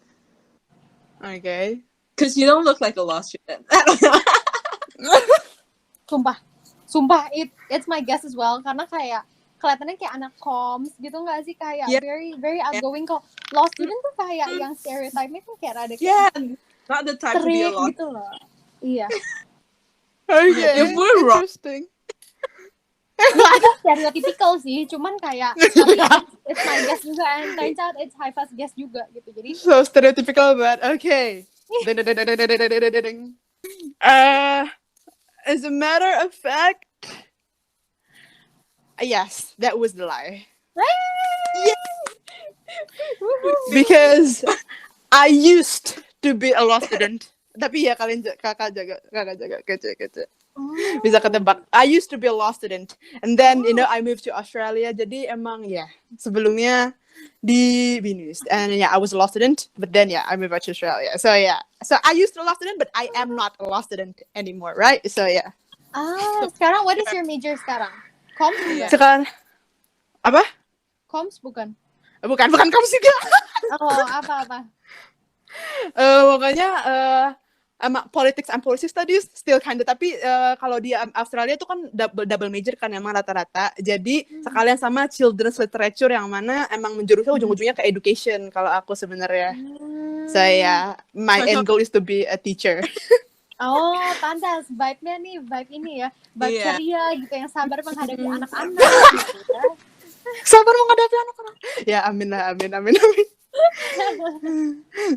Okay. Because you don't look like a law student. Sumpah, it's my guess as well, karena kayak kelihatannya kayak anak comms gitu nggak sih, kayak very very outgoing. Kok law student tuh kayak yang stereotype-nya tuh kayak rada kayak Not the type to be a strict law. gitu loh. Iya. Okay, You were wrong. interesting. Nggak ada stereotypical sih, cuman kayak tapi it's my guess juga, and turns out it's Haifa's guess juga gitu. Jadi So stereotypical, but okay. As a matter of fact, yes, that was the lie. Because I used to be a law student. Tapi ya kakak jaga kece. Bisa ketebak. I used to be a law student, and then I moved to Australia. Jadi emang sebelumnya di BNews, and I was a law student, but then I moved to Australia. So so I used to be a law student, but I am not a law student anymore, right? So sekarang what is your major sekarang? Comms bukan? Sekarang apa? Comms bukan? Bukan kamu juga. Oh, apa? Makanya politics and policy studies still kinda, tapi kalau di Australia itu kan double major kan emang rata-rata. Jadi sekalian sama children's literature yang mana emang menjurusnya ujung-ujungnya ke education kalau aku sebenarnya. Saya my end goal is to be a teacher. Oh, pantas vibe-nya nih, vibe ini ya. Vibe ceria gitu, yang sabar menghadapi anak-anak gitu ya. Sabar menghadapi anak-anak. Ya, amin.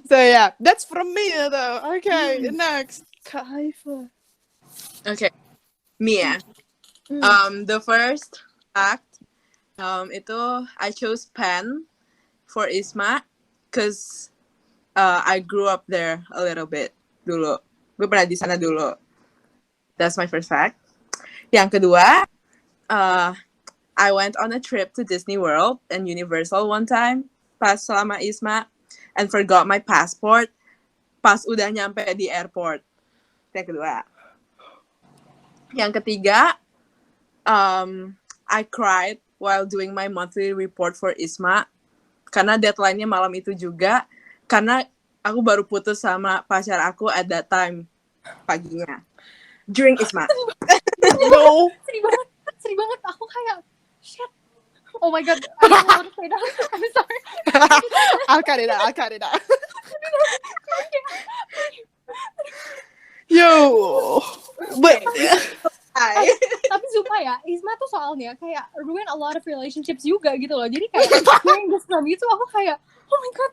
So that's from me though. Okay, next. Kak Haifa. Okay, Mia. The first fact, itu I chose Penn for ISMA because I grew up there a little bit dulu. Gue pernah di sana dulu. That's my first fact. Yang kedua, I went on a trip to Disney World and Universal one time pas selama ISMA and forgot my passport pas udah nyampe di airport. Yang kedua. Yang ketiga, I cried while doing my monthly report for ISMA karena deadline-nya malam itu juga, karena aku baru putus sama pacar aku at that time paginya during ISMA. No. Sedih banget. Aku kayak shit. Oh my god. I don't know what to say now. I'm sorry. I'll cut it out. Yo. But Tapi sumpah ya, ISMA tuh soalnya kayak ruin a lot of relationships juga gitu loh. Jadi kayak during this time itu aku kayak oh my god,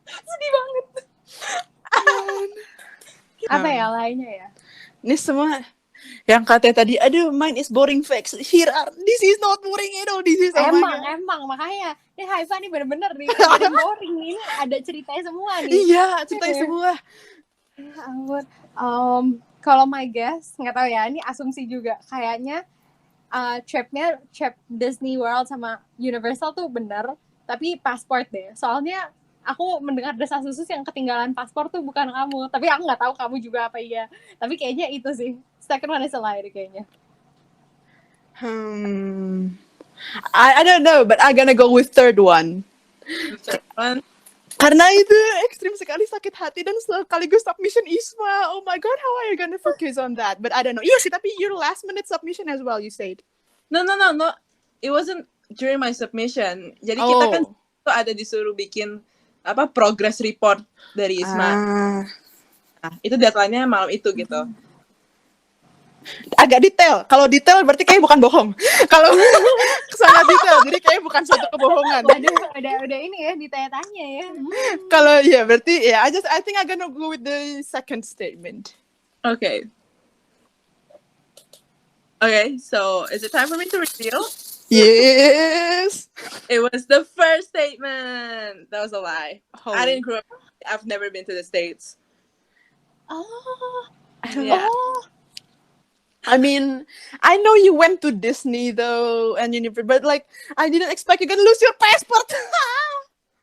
sedih banget. Apa ya lainnya ya? Ini semua yang katanya tadi, aduh, mine is boring facts. Here are, this is not boring at all. This is Emang makanya. Nih Haifa nih bener-bener nih, ada boring nih. Ini ada ceritanya semua nih. Iya, ceritanya semua. Ya ampun. Kalau my guess, nggak tahu ya, ini asumsi juga. Kayaknya trip Disney World sama Universal tuh bener, tapi pasport deh. Soalnya aku mendengar desas-desus yang ketinggalan paspor tuh bukan kamu. Tapi aku nggak tahu kamu juga apa iya. Tapi kayaknya itu sih. Second one is a lie kayaknya. I don't know, but I'm gonna go with third one. Karena itu ekstrim sekali sakit hati dan sekaligus submission ISMA. Oh my god, how are you gonna focus on that? But I don't know. Iya sih, tapi your last minute submission as well, you said. No. It wasn't during my submission. Jadi kita kan tuh ada disuruh bikin progress report dari ISMA. Nah, itu deadline-nya malam itu gitu. Agak detail. Kalau detail berarti kayak bukan bohong. Kalau sangat detail, jadi kayak bukan suatu kebohongan. Waduh, udah ini ya, ditanya-tanya ya. Kalau berarti I think I'm gonna go with the second statement. Okay, so is it time for me to reveal? Yes. It was the first statement. That was a lie. I didn't grow up. I've never been to the States. Oh. Yeah. Oh. I mean, I know you went to Disney though, and but like, I didn't expect you're gonna lose your passport.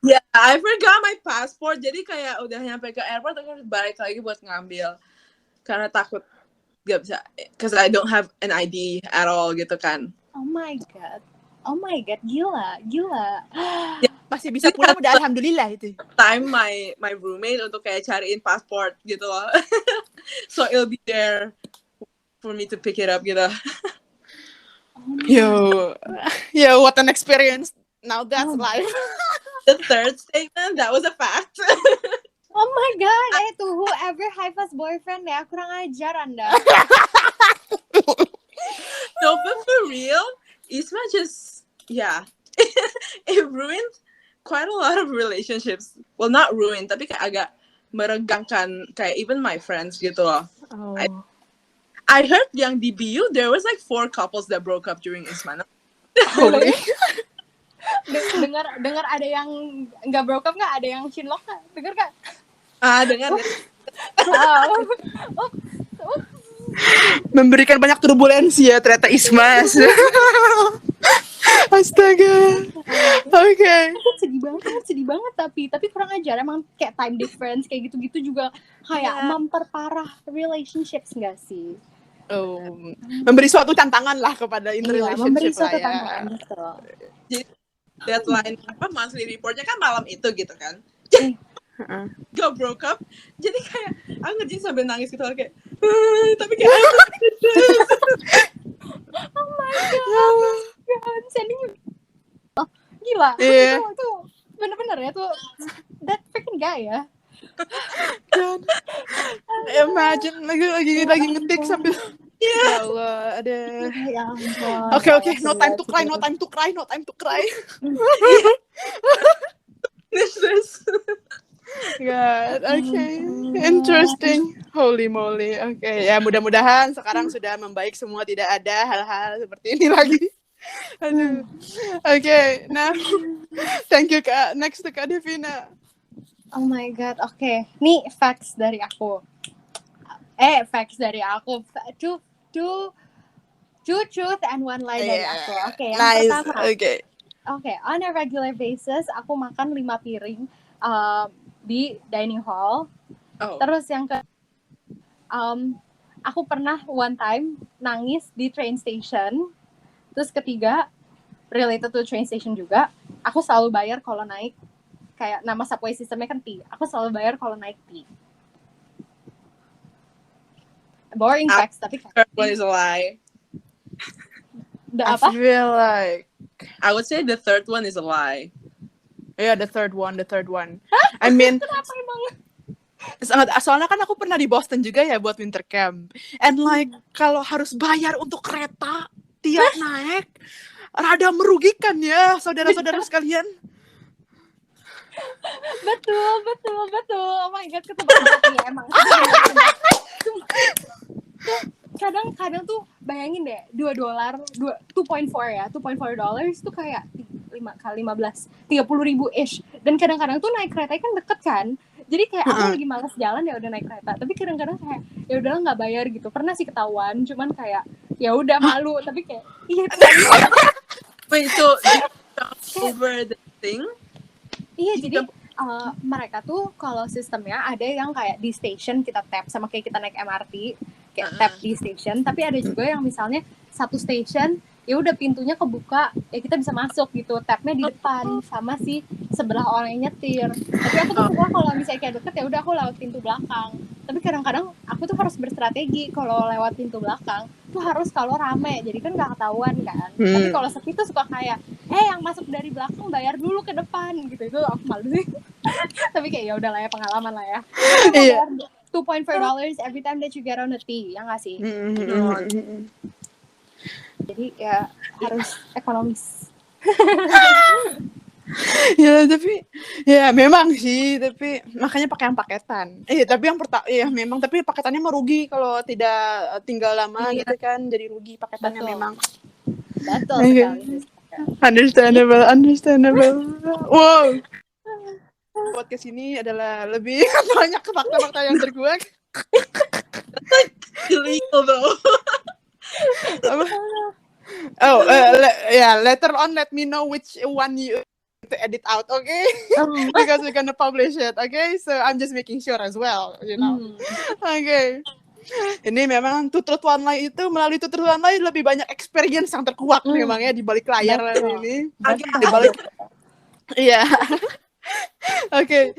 Yeah, I forgot my passport. Jadi kayak udah nyampe ke airport, aku harus balik lagi buat ngambil. Karena takut gak bisa, because I don't have an ID at all gitu kan. Oh my god. Oh my god, gila. Masih bisa pulang udah alhamdulillah itu. Time my roommate untuk kayak cariin passport gitu loh. So it'll be there for me to pick it up gitu. Yo, what an experience. Now that's life. The third statement, that was a fact. Oh my god, tuh whoever Haifa's boyfriend ya, kurang ajar Anda. No, but for real, Isma just, yeah, it ruined quite a lot of relationships. Well, not ruined, tapi kayak agak meregangkan kayak even my friends gitu loh. Oh. I heard yang di BU, there was like 4 couples that broke up during Isma. Holy. dengar ada yang nggak broke up nggak, ada yang chinlock nggak, dengar nggak? Dengar. Memberikan banyak turbulensi ya ternyata Ismas. Astaga. Oke. Sedih banget tapi kurang ajar, emang kayak time difference kayak gitu-gitu juga kayak memperparah relationships nggak sih? Memberi suatu tantangan lah kepada Iya, interrelationship memberi lah suatu ya. tantangan betul. Jadi deadline monthly reportnya kan malam itu gitu kan. Gak broke up, jadi kayak aku ngerjain sambil nangis gitu kayak tapi kayak Oh my god, sending gila. Iya. Tuh bener-bener ya tuh that freaking guy ya. God. Imagine lagi ngetik sambil ya Allah, ada. Ya ampun. Oke, no time to cry. this. God, okay, interesting. Holy moly. Oke, ya mudah-mudahan sekarang sudah membaik semua, tidak ada hal-hal seperti ini lagi. Aduh. Oke, nah, thank you Kak. Next to Kak Devina. Oh my god, oke. Nih facts dari aku. Two truth and one lie dari aku. Oke, yang nice. pertama. Oke, on a regular basis aku makan 5 piring di dining hall. Terus yang aku pernah one time nangis di train station. Terus ketiga, related to train station juga, aku selalu bayar kalau naik, kayak nama subway sistemnya kan T. Aku selalu bayar kalau naik T. Boring facts, tapi Third one is a lie. Apa? I feel like I would say the third one is a lie. Yeah, the third one. I mean, Kenapa emang? soalnya kan aku pernah di Boston juga ya buat winter camp. And like, kalau harus bayar untuk kereta tiap naik, rada merugikan ya, saudara-saudara sekalian. Betul. Oh my god, ketebak banget ya emang. Kadang tuh bayangin deh, $2, 2.4 ya, $2.4 tuh kayak 5 kali 15, 30,000 ish. Dan kadang-kadang tuh naik kereta kan deket kan, jadi kayak aku lagi malas jalan ya udah naik kereta. Tapi kadang-kadang kayak ya udahlah nggak bayar gitu. Pernah sih ketahuan, cuman kayak ya udah malu. Tapi kayak iya. Wait, so over the thing? Iya, jadi mereka tuh kalau sistemnya ada yang kayak di station kita tap, sama kayak kita naik MRT kayak tap di station. Tapi ada juga yang misalnya satu station ya udah pintunya kebuka ya kita bisa masuk gitu, tapnya di depan sama si sebelah orang yang nyetir. Tapi aku tuh suka kalau misalnya kayak deket ya udah aku lewat pintu belakang. Tapi kadang-kadang aku tuh harus berstrategi kalau lewat pintu belakang tuh harus kalau rame, jadi kan nggak ketahuan kan. Tapi kalau sepi tuh suka kayak yang masuk dari belakang bayar dulu ke depan gitu. Itu aku malu sih. Tapi kayak ya udah lah ya, pengalaman lah ya. Iya. $2.4 every time that you get on the T, ya nggak sih? Jadi ya harus ekonomis. Ya tapi ya memang sih, tapi makanya pakai yang paketan. Tapi yang memang tapi paketannya merugi kalau tidak tinggal lama gitu kan, jadi rugi paketannya. Betul. Memang. Betul sekali. Understandable. Wow. Podcast ini adalah lebih banyak fakta-fakta yang terkuak. Illegal though. Later on let me know which one you to edit out, okay? Because we're gonna publish it, okay? So I'm just making sure as well, you know. Okay. Ini memang Tutut One Line itu melalui Tutut One Line lebih banyak experience yang terkuak memang ya di balik layar Betul. ini. Betul. Di balik iya. Okay.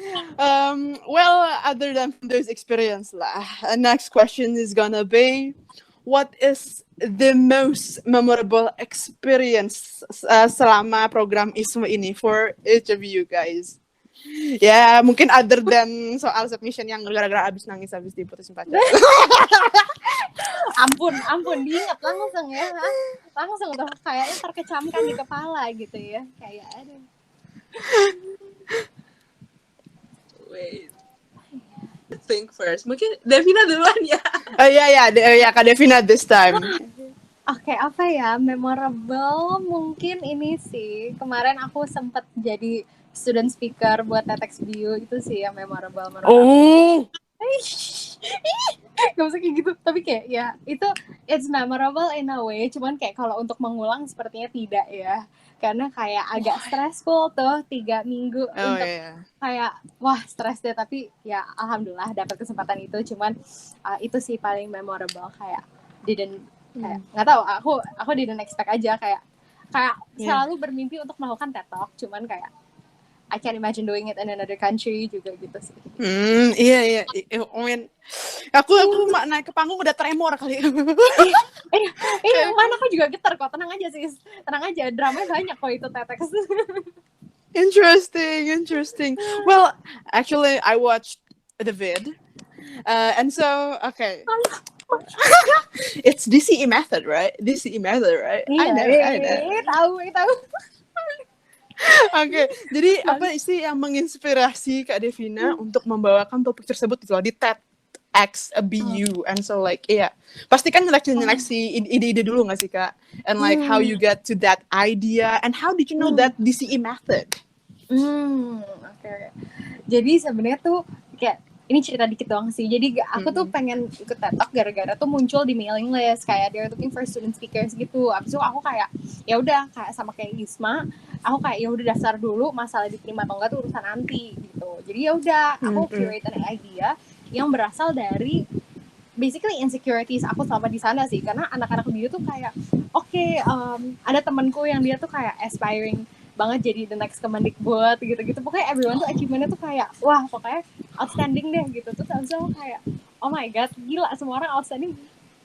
Well, other than those experience lah, next question is gonna be, what is the most memorable experience selama program ISME ini for each of you guys? Ya, mungkin other than soal submission yang gara-gara abis nangis habis diputusin pacar. Ampun, diingat langsung ya. Langsung tuh kayaknya terkecamkan di kepala gitu ya. Kayak aduh. Wait. Think first. Mungkin Devina duluan ya. Oh iya, Kak Devina this time. Oke, apa ya? Memorable mungkin ini sih. Kemarin aku sempat jadi student speaker buat TEDx Bio, itu sih yang memorable menurut aku. Oh. Gak usah kayak gitu, tapi kayak ya itu it's memorable in a way, cuman kayak kalau untuk mengulang sepertinya tidak ya, karena kayak agak stressful tuh 3 minggu untuk kayak wah stres deh, tapi ya alhamdulillah dapat kesempatan itu, cuman itu sih paling memorable, kayak kayak nggak tahu, aku didn't expect aja, kayak selalu bermimpi untuk melakukan TED Talk, cuman kayak I can't imagine doing it in another country juga gitu sih. Iya. I mean, aku naik ke panggung udah tremor kali. Mana aku juga getar kok. Tenang aja sis. Tenang aja. Dramanya banyak kok itu TEDx. Interesting. Well, actually, I watched the vid, and so okay. It's DCE method, right? Iya, I know. Tahu. Oke, jadi apa sih yang menginspirasi Kak Devina untuk membawakan topik tersebut gitu loh di TEDx BU, and so like pasti kan nyeleksi ide-ide dulu nggak sih Kak, and like how you get to that idea, and how did you know that DCE method? Oke. Jadi sebenarnya tuh kayak ini cerita dikit doang sih. Jadi aku tuh pengen ikut TED Talk gara-gara tuh muncul di mailing list kayak they're looking for student speakers gitu. Abis itu aku kayak ya udah kayak sama kayak Isma, aku kayak ya udah daftar dulu, masalah diterima atau enggak tuh urusan nanti gitu. Jadi ya udah aku curate an idea yang berasal dari basically insecurities aku selama di sana sih, karena anak-anak bio tuh kayak ada temanku yang dia tuh kayak aspiring banget jadi the next Kemendikbud gitu-gitu, pokoknya everyone tuh achievementnya tuh kayak wah pokoknya outstanding deh gitu. Terus abis itu aku kayak oh my god gila, semua orang outstanding,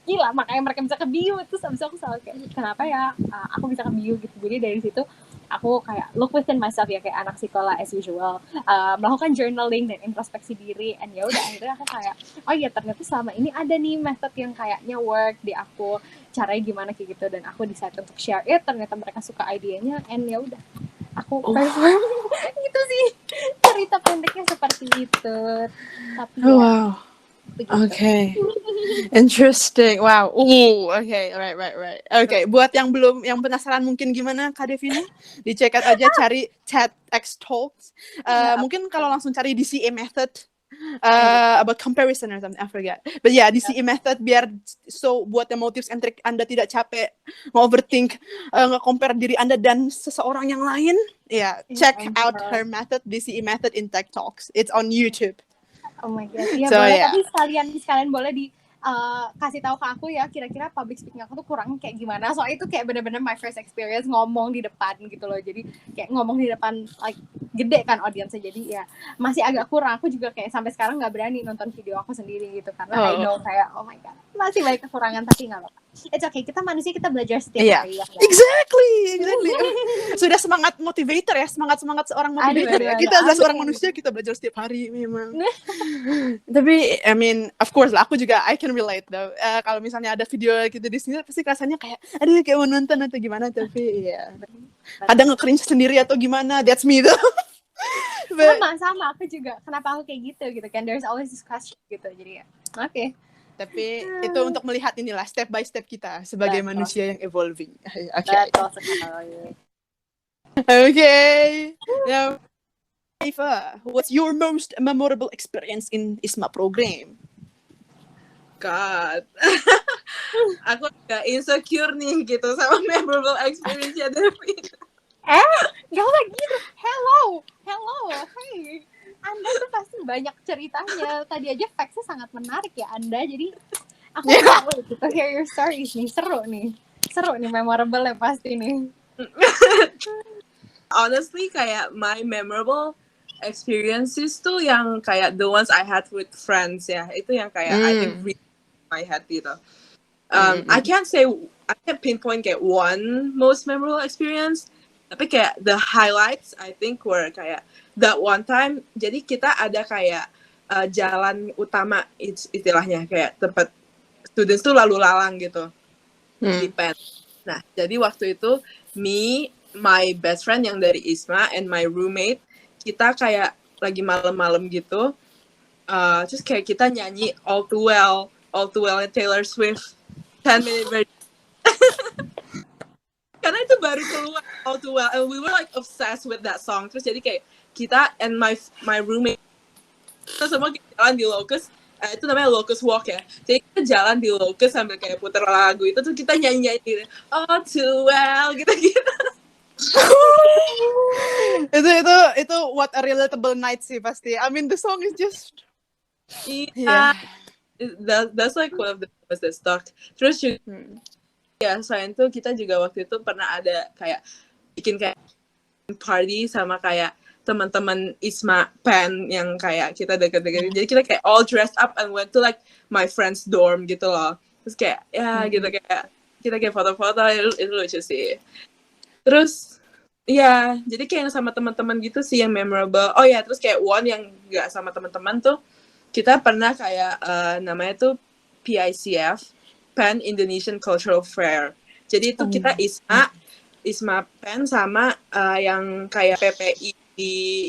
gila makanya mereka bisa ke bio. Terus abis itu aku selalu kayak kenapa ya aku bisa ke bio gitu. Jadi dari situ aku kayak look within myself ya, kayak anak sekolah as usual, melakukan journaling dan introspeksi diri, and ya udah akhirnya aku kayak oh iya ternyata selama ini ada nih method yang kayaknya work di aku, caranya gimana kayak gitu, dan aku decide untuk share it. Ternyata mereka suka idenya, and ya udah aku perform. Gitu sih cerita pendeknya seperti itu. Tapi wow. Okay. Interesting. Wow. Okay. Right. Okay. Buat yang penasaran mungkin gimana Kak Devina, dicek aja, cari TEDx Talks. Mungkin kalau langsung cari DCE method about comparison or something, I forget. But yeah, DCE method biar buat yang motives and trick Anda tidak capek overthink, nge-compare diri Anda dan seseorang yang lain. Check out her method, DCE method in TED Talks. It's on YouTube. Oh my god, iya so, boleh. Tapi sekalian boleh kasih tahu ke aku ya, kira-kira public speaking aku tuh kurang kayak gimana. Soalnya itu kayak bener-bener my first experience ngomong di depan gitu loh. Jadi kayak ngomong di depan like gede kan audiensnya, jadi ya masih agak kurang. Aku juga kayak sampai sekarang nggak berani nonton video aku sendiri gitu, karena I know kayak oh my god masih banyak kekurangan, tapi nggak apa-apa. It's okay, kita manusia, kita belajar setiap hari. Exactly. Sudah semangat motivator ya, semangat seorang motivator ya. Kita adalah seorang manusia, kita belajar setiap hari memang. Tapi I mean of course lah, aku juga I can relate though. Kalau misalnya ada video gitu di sini pasti rasanya kayak aduh kayak mau nonton atau gimana, tapi kadang nge-cringe sendiri atau gimana. That's me though. Sama aku juga, kenapa aku kayak gitu kan, there's always this question gitu. Jadi ya oke. Tapi itu untuk melihat inilah step by step kita sebagai manusia yang evolving. Okay. Now, Eva, what's your most memorable experience in ISMA program? God. Aku agak insecure nih gitu sama memorable experience-nya Devina. Gak usah gitu. Hello, hey. Anda tuh pasti banyak ceritanya. Tadi aja facts-nya sangat menarik ya Anda. Jadi aku mau gitu hear your stories nih. Seru nih, memorable ya pasti nih. Honestly, kayak my memorable experiences tuh yang kayak the ones I had with friends ya. Itu yang kayak I think really my head gitu. I can't pinpoint kayak one most memorable experience. Tapi kayak the highlights I think were kayak that one time. Jadi kita ada kayak jalan utama istilahnya kayak tempat students tuh lalu lalang gitu di Penn. Nah, jadi waktu itu my best friend yang dari ISMA and my roommate, kita kayak lagi malam-malam gitu, terus kayak kita nyanyi All Too Well Taylor Swift 10-minute version. Karena itu baru keluar All Too Well, and we were like obsessed with that song. Terus jadi kayak kita and my roommate, kita semua jalan di Locust, itu namanya Locust Walk ya. Jadi kita jalan di Locust sambil kayak puter lagu itu, terus kita nyanyi All Too Well gitu-gitu. itu what a relatable night sih pasti. I mean the song is just that's like one of the ones that stuck. Terus juga ya selain itu kita juga waktu itu pernah ada kayak bikin kayak party sama kayak teman-teman ISMA Penn yang kayak kita deket-deket. Jadi kita kayak all dressed up and went to like my friend's dorm gitu loh. Terus kayak gitu kayak kita kayak foto-foto itu lucu sih. Terus ya jadi kayak sama teman-teman gitu sih yang memorable. Oh ya, terus kayak one yang nggak sama teman-teman tuh kita pernah kayak namanya tuh PICF, Pan Indonesian Cultural Fair. Jadi itu kita ISMA Penn sama yang kayak PPI di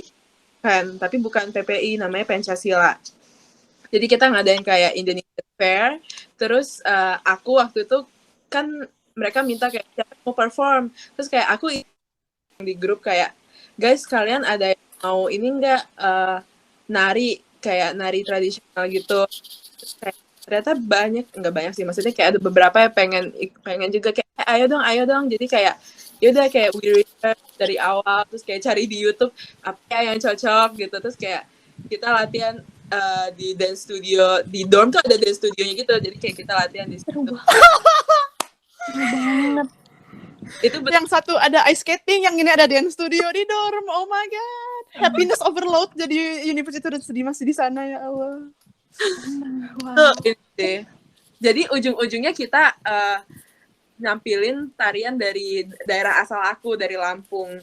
Penn, tapi bukan PPI, namanya Pancasila. Jadi kita ngadain kayak Indonesian Fair. Terus aku waktu itu kan mereka minta kayak siapa mau perform, terus kayak aku di grup kayak guys kalian ada yang mau ini nggak nari kayak nari tradisional gitu. Terus kayak, ternyata nggak banyak sih, maksudnya kayak ada beberapa yang pengen juga kayak ayo dong. Jadi kayak yaudah kayak we research dari awal, terus kayak cari di YouTube apa yang cocok gitu, terus kayak kita latihan di dance studio di dorm tuh ada dance studionya gitu, jadi kayak kita latihan di situ. Banget. Itu yang satu ada ice skating, yang ini ada dance studio di dorm. Oh my god, happiness overload. Jadi universitas sedih masih di sana ya Allah. Wow. Jadi ujung-ujungnya kita nampilin tarian dari daerah asal aku dari Lampung.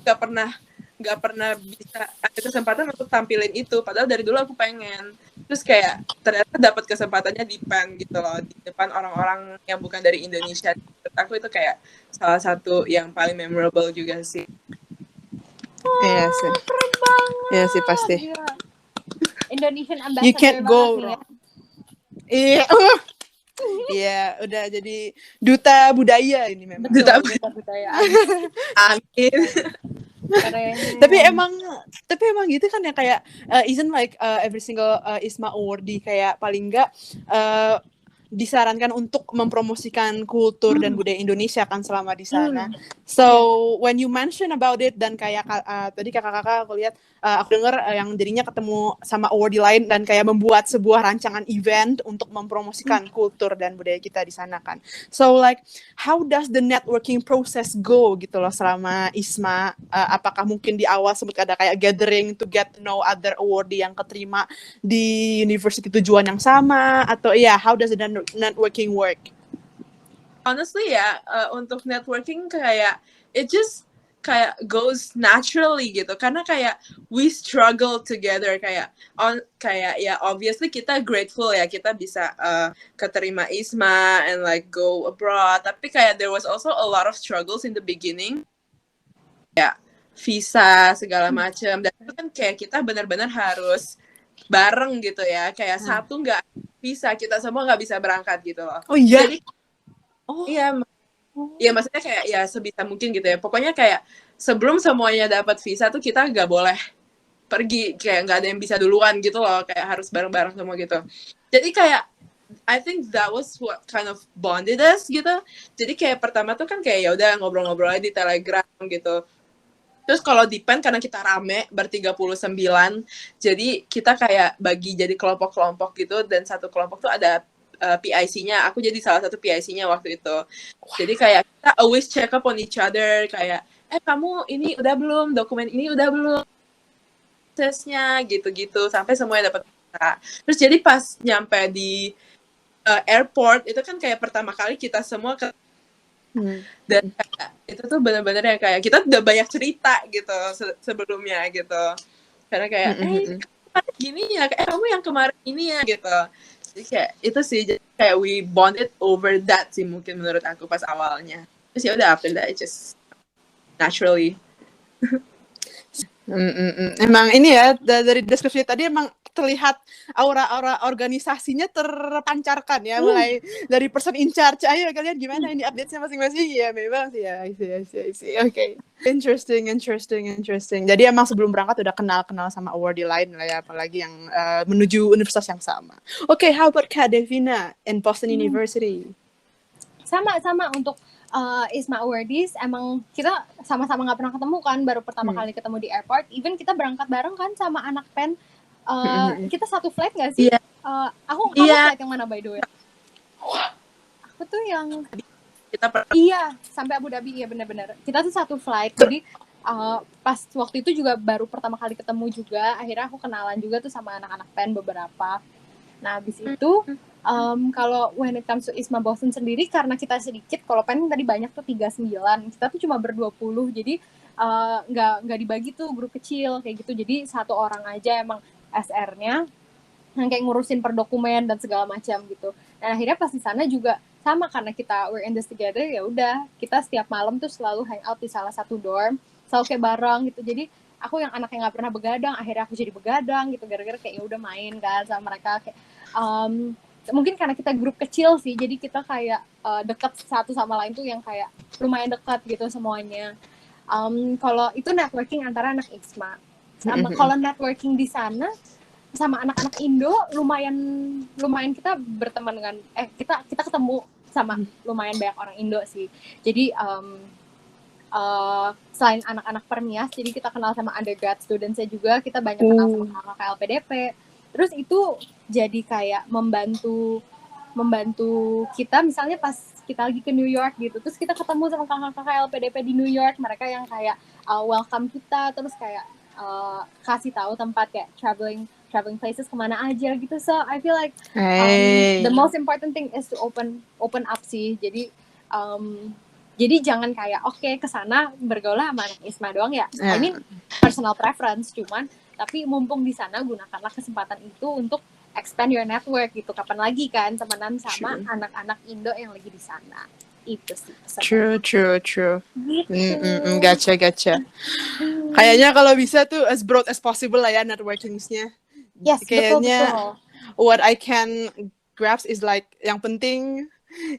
Gak pernah bisa ada kesempatan untuk tampilin itu, padahal dari dulu aku pengen. Terus kayak ternyata dapat kesempatannya di Penn gitu loh, di depan orang-orang yang bukan dari Indonesia. Menurut aku itu kayak salah satu yang paling memorable juga sih. Iya sih. Keren banget. Iya sih pasti. Indonesian ambassador. You can't go banget wrong. Iya. Iya, udah jadi duta budaya ini memang. Duta budaya. Amin. Tapi emang gitu kan ya, kayak isn't like every single ISMA awardee kayak paling enggak disarankan untuk mempromosikan kultur dan budaya Indonesia kan selama di sana. So when you mention about it, dan kayak tadi kakak-kakak aku lihat, aku dengar yang jadinya ketemu sama awardee lain dan kayak membuat sebuah rancangan event untuk mempromosikan kultur dan budaya kita di sana kan. So like how does the networking process go gitu loh selama ISMA? Apakah mungkin di awal sempat ada kayak gathering to get to know other awardee yang keterima di university tujuan yang sama, atau how does the networking work? Honestly ya, untuk networking kayak it just kayak goes naturally gitu, karena kayak we struggle together, kayak ya obviously kita grateful ya kita bisa keterima ISMA and like go abroad, tapi kayak there was also a lot of struggles in the beginning ya, visa segala macam, dan itu kan kayak kita benar-benar harus bareng gitu ya, kayak satu nggak bisa, kita semua nggak bisa berangkat gitu loh. Oh iya. Jadi iya maksudnya kayak ya sebisa mungkin gitu ya. Pokoknya kayak sebelum semuanya dapat visa tuh kita nggak boleh pergi, kayak nggak ada yang bisa duluan gitu loh, kayak harus bareng-bareng semua gitu. Jadi kayak I think that was what kind of bonded us gitu. Jadi kayak pertama tuh kan kayak ya udah ngobrol-ngobrol aja di Telegram gitu. Terus kalau di PEN karena kita rame ber-39, jadi kita kayak bagi jadi kelompok-kelompok gitu, dan satu kelompok tuh ada PIC-nya. Aku jadi salah satu PIC-nya waktu itu. Jadi kayak kita always check up on each other, kayak kamu ini udah belum, dokumen ini udah belum, tesnya gitu-gitu, sampai semuanya dapat. Terus jadi pas nyampe di airport itu kan kayak pertama kali kita semua dan kayak, itu tuh benar-benar yang kayak kita udah banyak cerita gitu sebelumnya gitu, karena kayak gini ya, kayak kamu yang kemarin ini ya gitu. Jadi kayak itu sih, jadi kayak we bonded over that sih mungkin menurut aku pas awalnya. Terus ya udah after that it just naturally. Emang ini ya, dari deskripsi tadi emang terlihat aura-aura organisasinya terpancarkan ya, mulai dari person in charge. Ayo kalian gimana ini update-nya masing-masing? Ya memang sih ya, I see. Oke. Interesting. Jadi emang sebelum berangkat udah kenal sama awardee lain lah ya, apalagi yang menuju universitas yang sama. Oke, how about Kak Devina in Boston University? Sama untuk ISMA awardees, emang kita sama-sama nggak pernah ketemu kan, baru pertama kali ketemu di airport. Even kita berangkat bareng kan sama anak PEN. Kita satu flight nggak sih? Kamu flight yang mana by the way? Aku tuh yang sampai Abu Dhabi, iya benar-benar. Kita tuh satu flight, jadi pas waktu itu juga baru pertama kali ketemu juga. Akhirnya aku kenalan juga tuh sama anak-anak PEN beberapa. Nah habis itu kalau when it comes to ISMA Boston sendiri, karena kita sedikit, kalau PEN tadi banyak tuh 39, kita tuh cuma ber-20, jadi nggak dibagi tuh grup kecil kayak gitu. Jadi satu orang aja emang SR-nya yang kayak ngurusin per dokumen dan segala macam gitu. Dan akhirnya pas di sana juga sama, karena kita we're in this together, ya udah kita setiap malam tuh selalu hang out di salah satu dorm, selalu kayak bareng gitu. Jadi aku yang anak yang nggak pernah begadang, akhirnya aku jadi begadang gitu, gara-gara kayak ya udah main kan sama mereka. Kayak mungkin karena kita grup kecil sih, jadi kita kayak dekat satu sama lain tuh yang kayak lumayan dekat gitu semuanya. Kalau itu networking antara anak ISMA. Sama kalau networking di sana sama anak-anak Indo, lumayan kita berteman dengan kita ketemu sama lumayan banyak orang Indo sih. Jadi selain anak-anak Permias, jadi kita kenal sama undergrad students-nya juga, kita banyak kenal sama kakak LPDP. Terus itu jadi kayak membantu kita, misalnya pas kita lagi ke New York gitu, terus kita ketemu sama kakak-kakak LPDP di New York, mereka yang kayak welcome kita, terus kayak kasih tahu tempat kayak traveling places kemana aja gitu. So I feel like the most important thing is to open up sih. Jadi jangan kayak kesana bergaul sama anak ISMA doang ya. I mean personal preference, cuman tapi mumpung di sana gunakanlah kesempatan itu untuk expand your network gitu. Kapan lagi kan temenan sama anak-anak Indo yang lagi di sana. Itu sih. True. Gitu. Gotcha. Kayaknya kalau bisa tuh as broad as possible lah ya networking-nya. Yes, kayaknya betul. What I can grasp is like, yang penting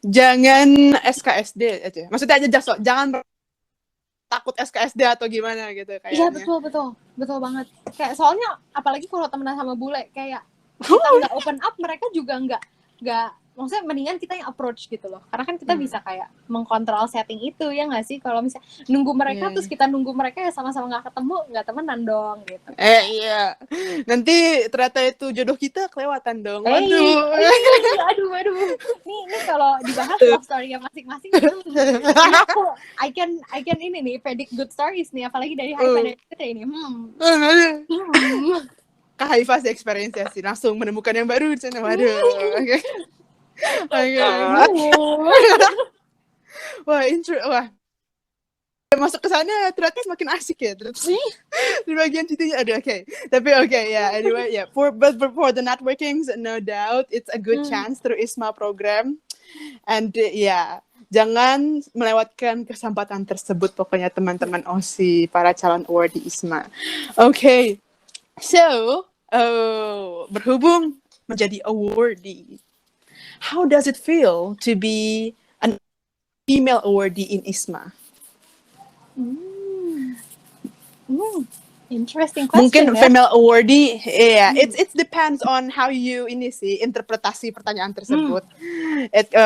jangan SKSD aja. Maksudnya aja jangan takut SKSD atau gimana gitu kayaknya. Iya betul banget. Kayak soalnya apalagi kalau temenan sama bule, kayak kita nggak open up, mereka juga nggak, maksudnya mendingan kita yang approach gitu loh, karena kan kita bisa kayak mengkontrol setting itu, ya nggak sih? Kalau misalnya nunggu mereka terus kita nunggu mereka, ya sama-sama nggak ketemu, nggak temenan dong gitu. Iya, nanti ternyata itu jodoh kita kelewatan dong. Waduh. Aduh. Ini kalau dibahas love story-nya masing-masing, I can ini nih predict good stories nih, apalagi dari Haifa dan kita ini. Kak Haifa sih experience sih, langsung menemukan yang baru di sana. Waduh. Wah, masuk ke sana ternyata semakin asik ya terus di bagian situnya. Aduh, tapi ya anyway ya, for the networkings, no doubt it's a good chance through ISMA program, and jangan melewatkan kesempatan tersebut pokoknya teman-teman OSI, para calon awardee ISMA. So berhubung menjadi awardee, how does it feel to be a female awardee in ISMA? Interesting question Mungkin ya. female awardee, it depends on how you ini sih interpretasi pertanyaan tersebut.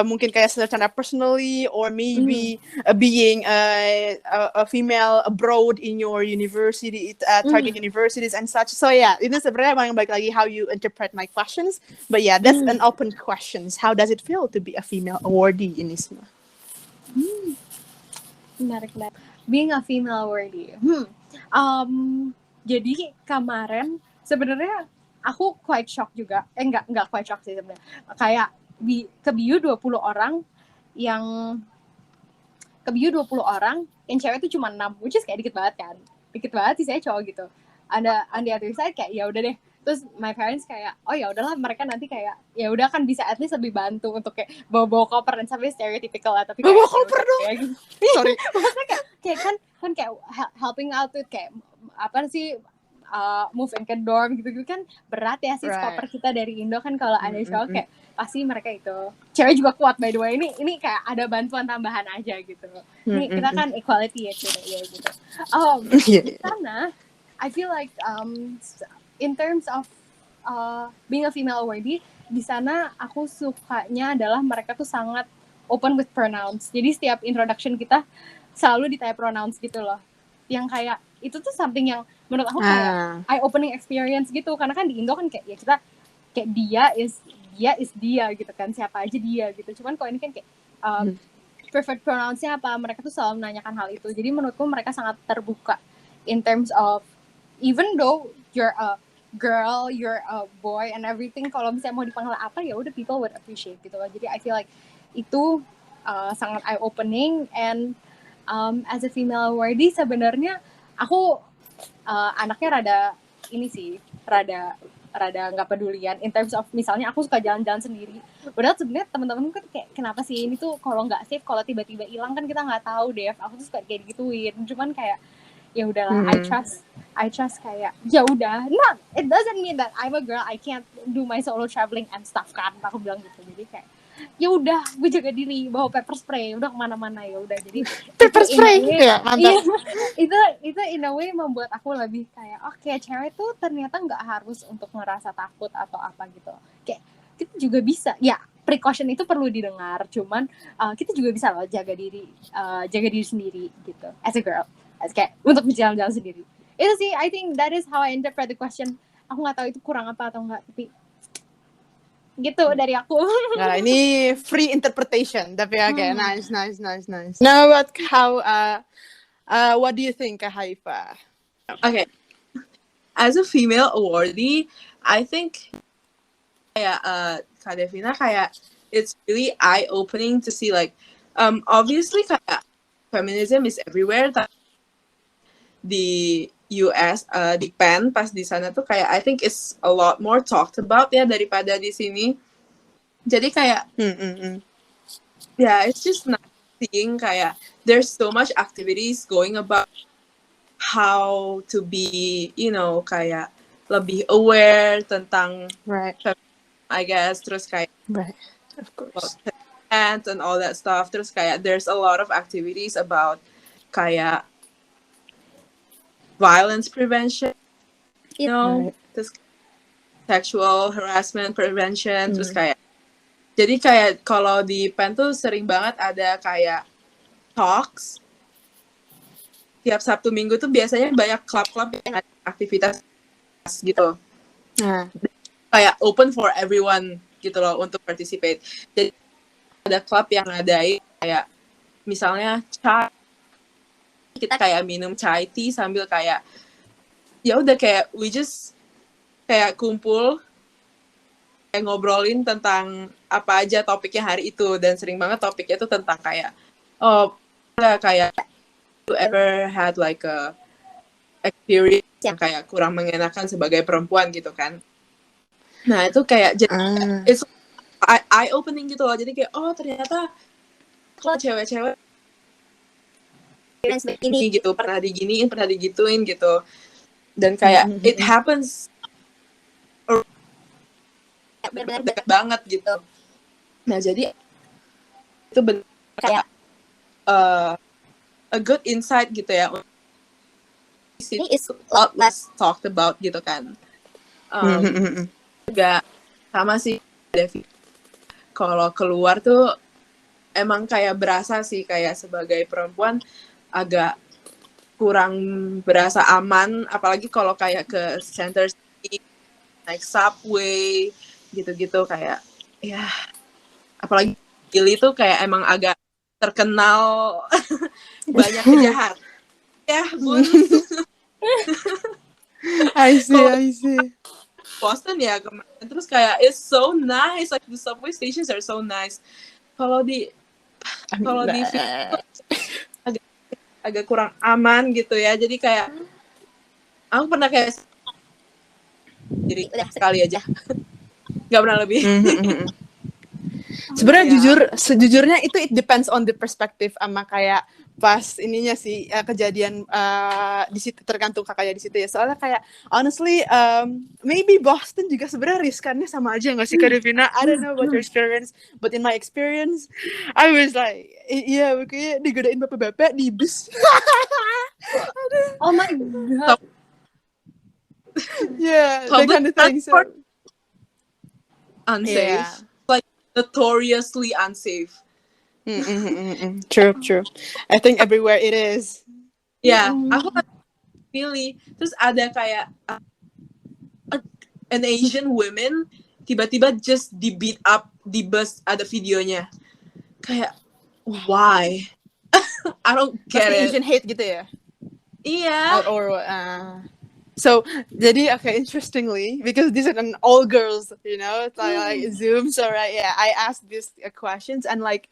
Mungkin kayak secara personally or maybe being a female abroad in your university, target universities and such. So itu sebenarnya yang balik lagi how you interpret my questions. But that's an open questions. How does it feel to be a female awardee in ISMA? Menarik. Being a female awardee. Jadi kemarin sebenarnya aku quite shock juga. Enggak quite shock sih sebenarnya. Kayak ke BU 20 orang yang cewek itu cuma 6, which is kayak dikit banget kan. Dikit banget sih saya cowok gitu. Ada on the other side kayak ya udah deh. Terus my parents kayak oh ya udahlah mereka nanti kayak ya udah kan bisa at least lebih bantu untuk kayak bawa koper dan sampai stereotypical lah tapi bawa koper dong. Sorry. Maksudnya kayak kan kayak helping out tuh kayak apa sih move in ke dorm gitu kan berat ya sih koper kita dari Indo kan kalau ada cowok kayak pasti mereka itu cewek juga kuat by the way ini kayak ada bantuan tambahan aja gitu. Ini kita kan equality ya gitu. Di sana I feel like in terms of being a female awardee di sana aku sukanya adalah mereka tuh sangat open with pronouns. Jadi setiap introduction kita selalu ditanya pronouns gitu loh. Yang kayak itu tuh something yang menurut aku kayak eye opening experience gitu karena kan di Indo kan kayak ya kita kayak dia is dia gitu kan siapa aja dia gitu. Cuman kalau ini kan kayak preferred pronouns-nya apa mereka tuh selalu menanyakan hal itu. Jadi menurutku mereka sangat terbuka in terms of even though you're a girl, you're a boy and everything kalau misalnya mau dipanggil apa ya udah people would appreciate gitu loh. Jadi I feel like itu sangat eye opening and as a female awardee sebenarnya aku anaknya rada nggak pedulian in terms of misalnya aku suka jalan-jalan sendiri. Padahal sebenarnya teman-teman kan kayak kenapa sih ini tuh kalau nggak safe kalau tiba-tiba hilang kan kita nggak tahu deh. Aku tuh suka kayak gituin. Cuman kayak ya udahlah I trust kayak ya udah. Nah, it doesn't mean that I'm a girl I can't do my solo traveling and stuff kan. Aku bilang gitu. Jadi kayak ya udah gue jaga diri bawa pepper spray udah kemana-mana ya udah jadi pepper spray ya mantap. itu in a way membuat aku lebih kayak oke, cewek tuh ternyata nggak harus untuk ngerasa takut atau apa gitu kayak kita juga bisa ya precaution itu perlu didengar cuman kita juga bisa loh jaga diri sendiri gitu as a girl kayak untuk berjalan-jalan sendiri itu sih I think that is how I interpret the question. Aku nggak tahu itu kurang apa atau enggak tapi gitu dari aku. Nah, ini free interpretation tapi okay, nice. Now about how what do you think, Haifa? Okay. As a female awardee, I think kayak Kak Devina kayak it's really eye-opening to see like obviously kayak feminism is everywhere di US di Penn pas di sana tuh kayak I think it's a lot more talked about ya daripada di sini. Jadi kayak it's just nice seeing kayak there's so much activities going about how to be, you know, kayak lebih aware tentang I guess terus kayak of course and all that stuff. Terus kayak there's a lot of activities about kayak violence prevention, you know, terus sexual harassment prevention, terus kayak jadi kayak kalau di Penn tuh sering banget ada kayak talks tiap Sabtu Minggu tuh biasanya banyak klub-klub yang ada aktivitas gitu, kayak open for everyone gitu loh untuk participate. Jadi ada klub yang ngadain kayak misalnya kita kayak minum chai tea sambil kayak ya udah kayak we just kayak kumpul kayak ngobrolin tentang apa aja topiknya hari itu dan sering banget topiknya itu tentang kayak kayak you ever had like a experience yang kayak kurang mengenakan sebagai perempuan gitu kan. Nah itu kayak jadi it's eye opening gitu loh, jadi kayak oh ternyata kalau cewek-cewek ini gitu pernah digituin gitu dan kayak it happens benar-benar dekat banget gitu. Nah jadi itu benar kayak a good insight gitu ya city is a lot less talked about gitu kan. Juga sama sih Devi. Kalau keluar tuh emang kayak berasa sih kayak sebagai perempuan agak kurang berasa aman, apalagi kalau kayak ke center city, naik subway gitu-gitu kayak ya, apalagi Gili tuh kayak emang agak terkenal banyak kejahatan ya bun. I see. Boston ya kemarin, terus kayak it's so nice, like the subway stations are so nice. Kalau di agak kurang aman gitu ya, jadi kayak aku pernah kayak jadi sekali aja, nggak pernah lebih. Sebenarnya sejujurnya itu it depends on the perspective sama kayak pas ininya sih kejadian di situ, tergantung kakaknya di situ ya. Soalnya kayak honestly maybe Boston juga sebenarnya riskannya sama aja nggak sih Kak Devina? I don't know about your experience, but in my experience I was like iya kayak digodain bapak-bapak di bus. Oh my god. Yeah, that kind of thing. So unsafe. Yeah. Like notoriously unsafe. True. I think everywhere it is. Ya, aku pilih. Terus ada kayak an Asian women tiba-tiba just di beat up di bus, ada videonya. Kayak why? I don't get it. Asian hate gitu ya? Iya. So jadi interestingly, because these are an all girls, it's like Zoom, so right, yeah, I asked these questions and like,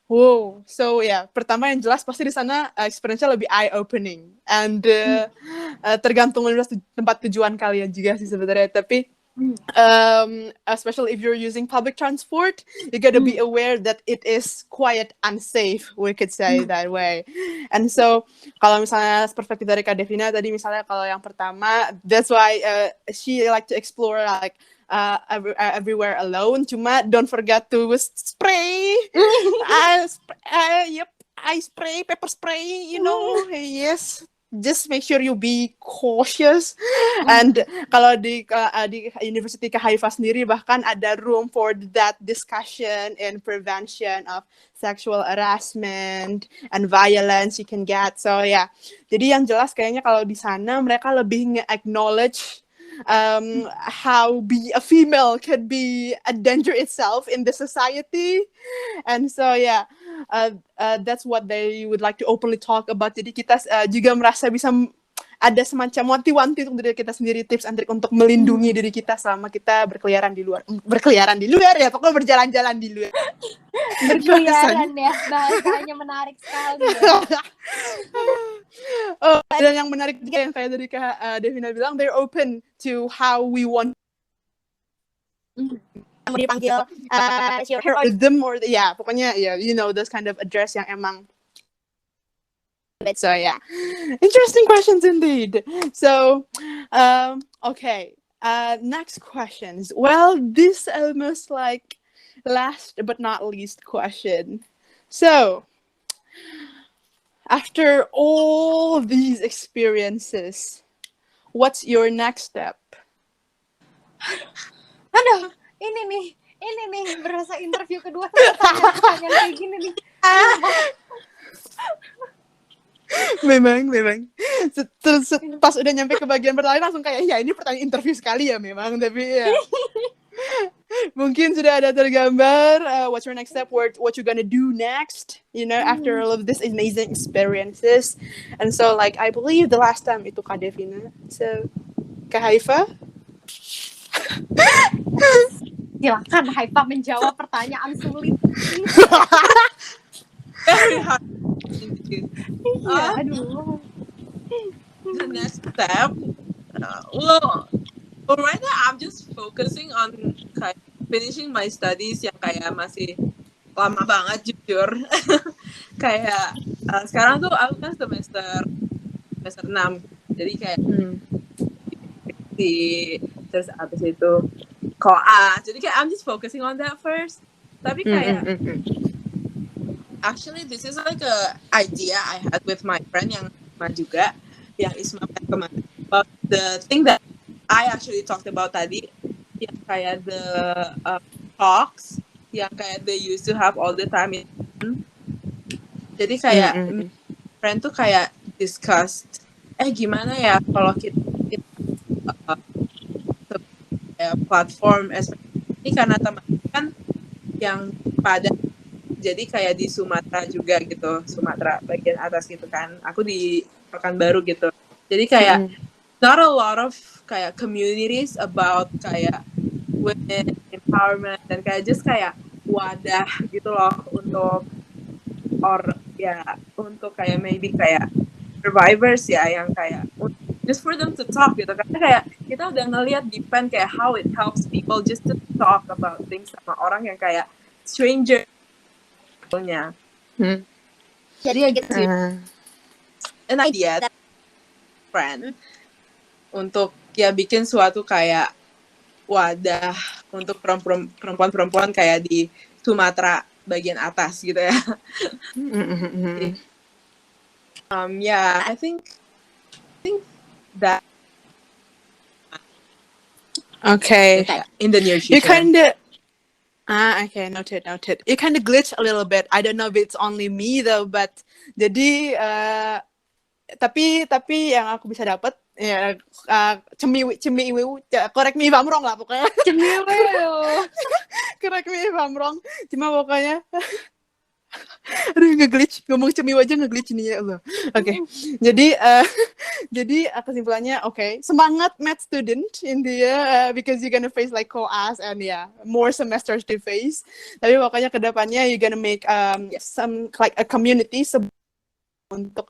wow, so yeah, pertama yang jelas pasti di sana experience-nya lebih eye opening and tergantung tempat tujuan kalian juga sih sebenarnya, tapi especially if you're using public transport, you gotta be aware that it is quite unsafe, we could say that way. And so kalau misalnya perspektif dari Kak Devina tadi, misalnya kalau yang pertama, that's why she like to explore like everywhere alone. Cuma don't forget to spray. I spray, pepper spray, yes. Just make sure you be cautious. And kalau di University Haifa sendiri bahkan ada room for that discussion and prevention of sexual harassment and violence you can get. So yeah, jadi yang jelas kayaknya kalau di sana mereka lebih nge-acknowledge how be a female could be a danger itself in the society. And so yeah, that's what they would like to openly talk about. Jadi kita juga merasa bisa ada semacam wanti-wanti untuk diri kita sendiri, tips and trik untuk melindungi diri kita selama kita berkeliaran di luar ya, pokoknya berjalan-jalan di luar. Berkeliaran ya, bahasanya menarik sekali ya. Dan yang menarik juga yang kayak tadi Kak Devina bilang, they're open to how we want mau dipanggil her or them or pokoknya those kind of address yang emang. So yeah, interesting questions indeed. So okay, next questions. Well, this almost like last but not least question. So after all of these experiences, what's your next step? Aduh, ini nih berasa interview kedua pertanyaan kayak gini nih. Memang. Terus pas udah nyampe ke bagian pertanyaan langsung kayak ya ini pertanyaan interview sekali ya memang, tapi ya. Mungkin sudah ada tergambar what's your next step, what you gonna do next, after all of this amazing experiences. And so like I believe the last time itu Kak Devina. So Kak Haifa? Silakan Haifa menjawab pertanyaan sulit. Very hard. Aduh. The next step, well, right now I'm just focusing on kayak finishing my studies yang kayak masih lama banget jujur. Kayak sekarang tuh aku kan semester 6, jadi kayak terus abis itu koas, jadi kayak I'm just focusing on that first. Tapi kayak actually this is like a idea I had with my friend yang sama juga. yang Isma kemarin. But the thing that I actually talked about tadi, yang kayak the talks, yang kayak they used to have all the time. Jadi kayak friend tuh kayak discussed, gimana ya kalau kita kayak platform, ini karena teman kan yang pada jadi kayak di Sumatera juga gitu, Sumatera bagian atas gitu kan. Aku di Pekanbaru gitu. Jadi kayak not a lot of kayak communities about kayak women empowerment dan kayak just kayak wadah gitu loh untuk untuk kayak maybe kayak survivors ya yang kayak just for them to talk gitu. Karena kayak kita udah ngeliat depend kayak how it helps people just to talk about things sama orang yang kayak stranger nya. Jadi I get to an idea that friend untuk ya bikin suatu kayak wadah untuk perempuan-perempuan kayak di Sumatera bagian atas gitu ya. I think that Okay. in the near future. You kinda okay, noted. You kinda glitch a little bit. I don't know if it's only me though, but jadi tapi yang aku bisa dapat ya cemiwi correct me if I'm wrong lah pokoknya. Correct me if I'm wrong. Cuma pokoknya aduh nge-glitch ngomong cemiwi aja nge-glitch nih ya Allah. Oke. Jadi kesimpulannya semangat math student India because you're gonna face like koas and more semesters to face. Tapi pokoknya kedepannya you're gonna make some like a community untuk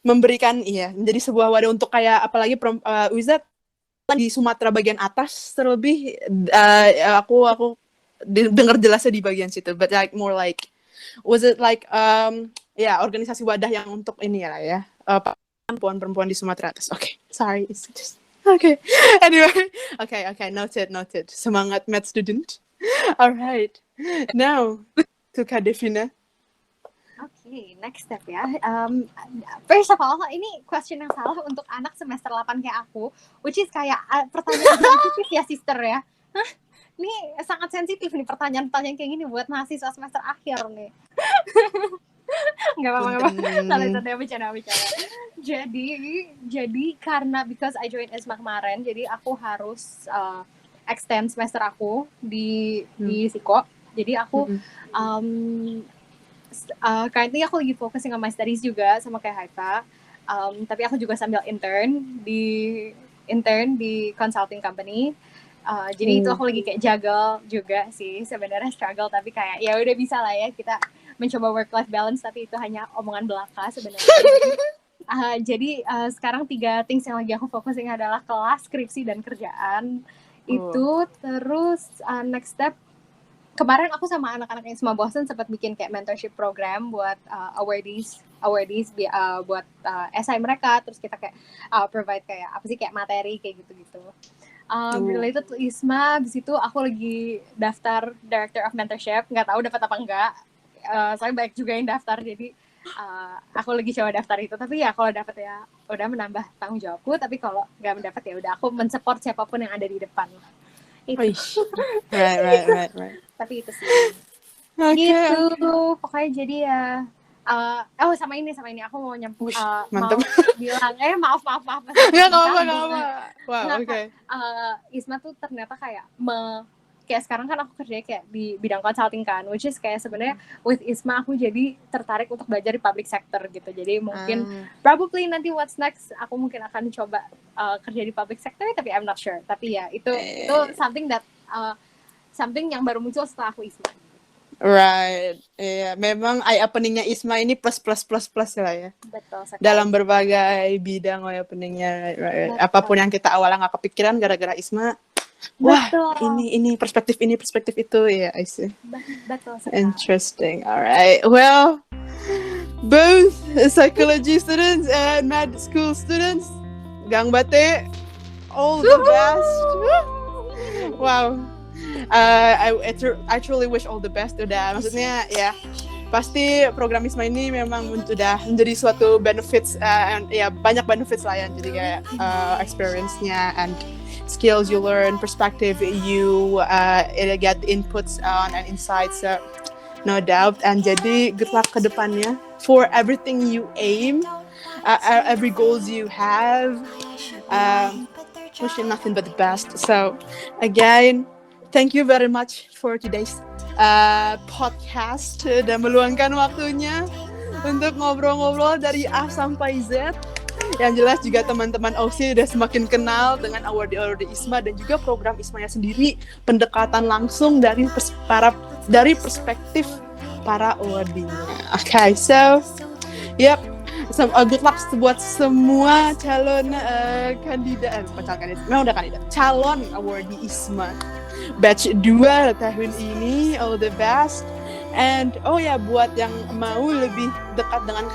memberikan menjadi sebuah wadah untuk kayak apalagi Wizard di Sumatera bagian atas terlebih aku dengar jelasnya di bagian situ, but like more like was it like organisasi wadah yang untuk ini ya perempuan di Sumatera atas. Sorry, it's just anyway. Noted. Semangat math student. Alright, now to Kak Devina. Next step ya. First of all, ini question yang salah untuk anak semester 8 kayak aku, which is kayak pertanyaan sensitif ya sister ya. Ini sangat sensitif nih pertanyaan-pertanyaan kayak gini buat mahasiswa semester akhir nih. Nggak apa-apa. Bercanda. Jadi karena because I joined ESMA kemarin, jadi aku harus extend semester aku di Siko. Jadi aku currently aku lagi fokus sama my studies juga sama kayak Haifa. Tapi aku juga sambil intern di consulting company. Jadi itu aku lagi kayak juggle juga sih, sebenarnya struggle tapi kayak ya udah bisa lah ya kita mencoba work life balance, tapi itu hanya omongan belaka sebenarnya. Jadi sekarang 3 things yang lagi aku fokusin adalah kelas, skripsi dan kerjaan. Itu terus next step kemarin aku sama anak-anak yang semua Boston sempat bikin kayak mentorship program buat awardees buat essay mereka, terus kita kayak provide kayak apa sih kayak materi kayak gitu-gitu. Related to ISMA, abis itu aku lagi daftar Director of Mentorship, nggak tahu dapat apa enggak, soalnya banyak juga yang daftar, jadi aku lagi coba daftar itu, tapi ya kalau dapat ya udah menambah tanggung jawabku, tapi kalau nggak mendapat ya udah aku mensupport siapapun yang ada di depan lah. Itu. Right. Tapi itu sih. Gitu, pokoknya jadi ya. Sama ini aku mau mantap. Mau bilang maaf. Nggak apa-apa. Wow, ISMA tuh ternyata kayak kayak sekarang kan aku kerja kayak di bidang consulting kan, which is kayak sebenarnya with ISMA aku jadi tertarik untuk belajar di public sector gitu. Jadi mungkin probably nanti what's next aku mungkin akan coba kerja di public sector, tapi I'm not sure. Tapi ya itu something yang baru muncul setelah aku ISMA. Right, memang eye openingnya ISMA ini plus lah ya. Betul sekali. Dalam berbagai bidang eye openingnya, right. Apapun yang kita awalnya nggak kepikiran gara-gara ISMA. Wah, ini perspektif itu ya, I see. Betul sekali. Interesting. Alright. Well, both psychology students and med school students, Gang Bate, all the best. Wow. I truly wish all the best. Udah, maksudnya ya pasti program ISMA ini memang sudah menjadi suatu benefits, and ya banyak benefits lah ya, jadi kayak experience-nya and skills you learn, perspective you get inputs on and insights, so no doubt. And jadi good luck ke depannya for everything you aim, every goals you have. Wish you nothing but the best. So again, thank you very much for today's podcast dan meluangkan waktunya untuk ngobrol-ngobrol dari A sampai Z. Yang jelas juga teman-teman OC udah semakin kenal dengan award-award ISMA dan juga program ISMA-nya sendiri, pendekatan langsung dari perspektif para awardee-nya. Okay, so yep. Good luck buat semua calon calon awardee ISMA batch 2 tahun ini. All the best. And buat yang mau lebih dekat dengan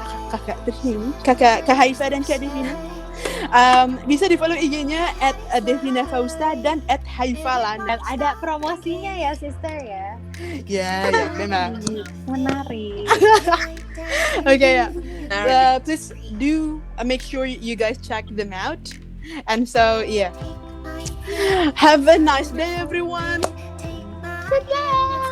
kakak Haifa dan Kak Devina, bisa di follow IG-nya @devinafausta dan @haifalana. Dan ada promosinya ya, sister ya. Ya, memang. Menarik. Okay, please do make sure you guys check them out. And so, have a nice day, everyone. Goodbye.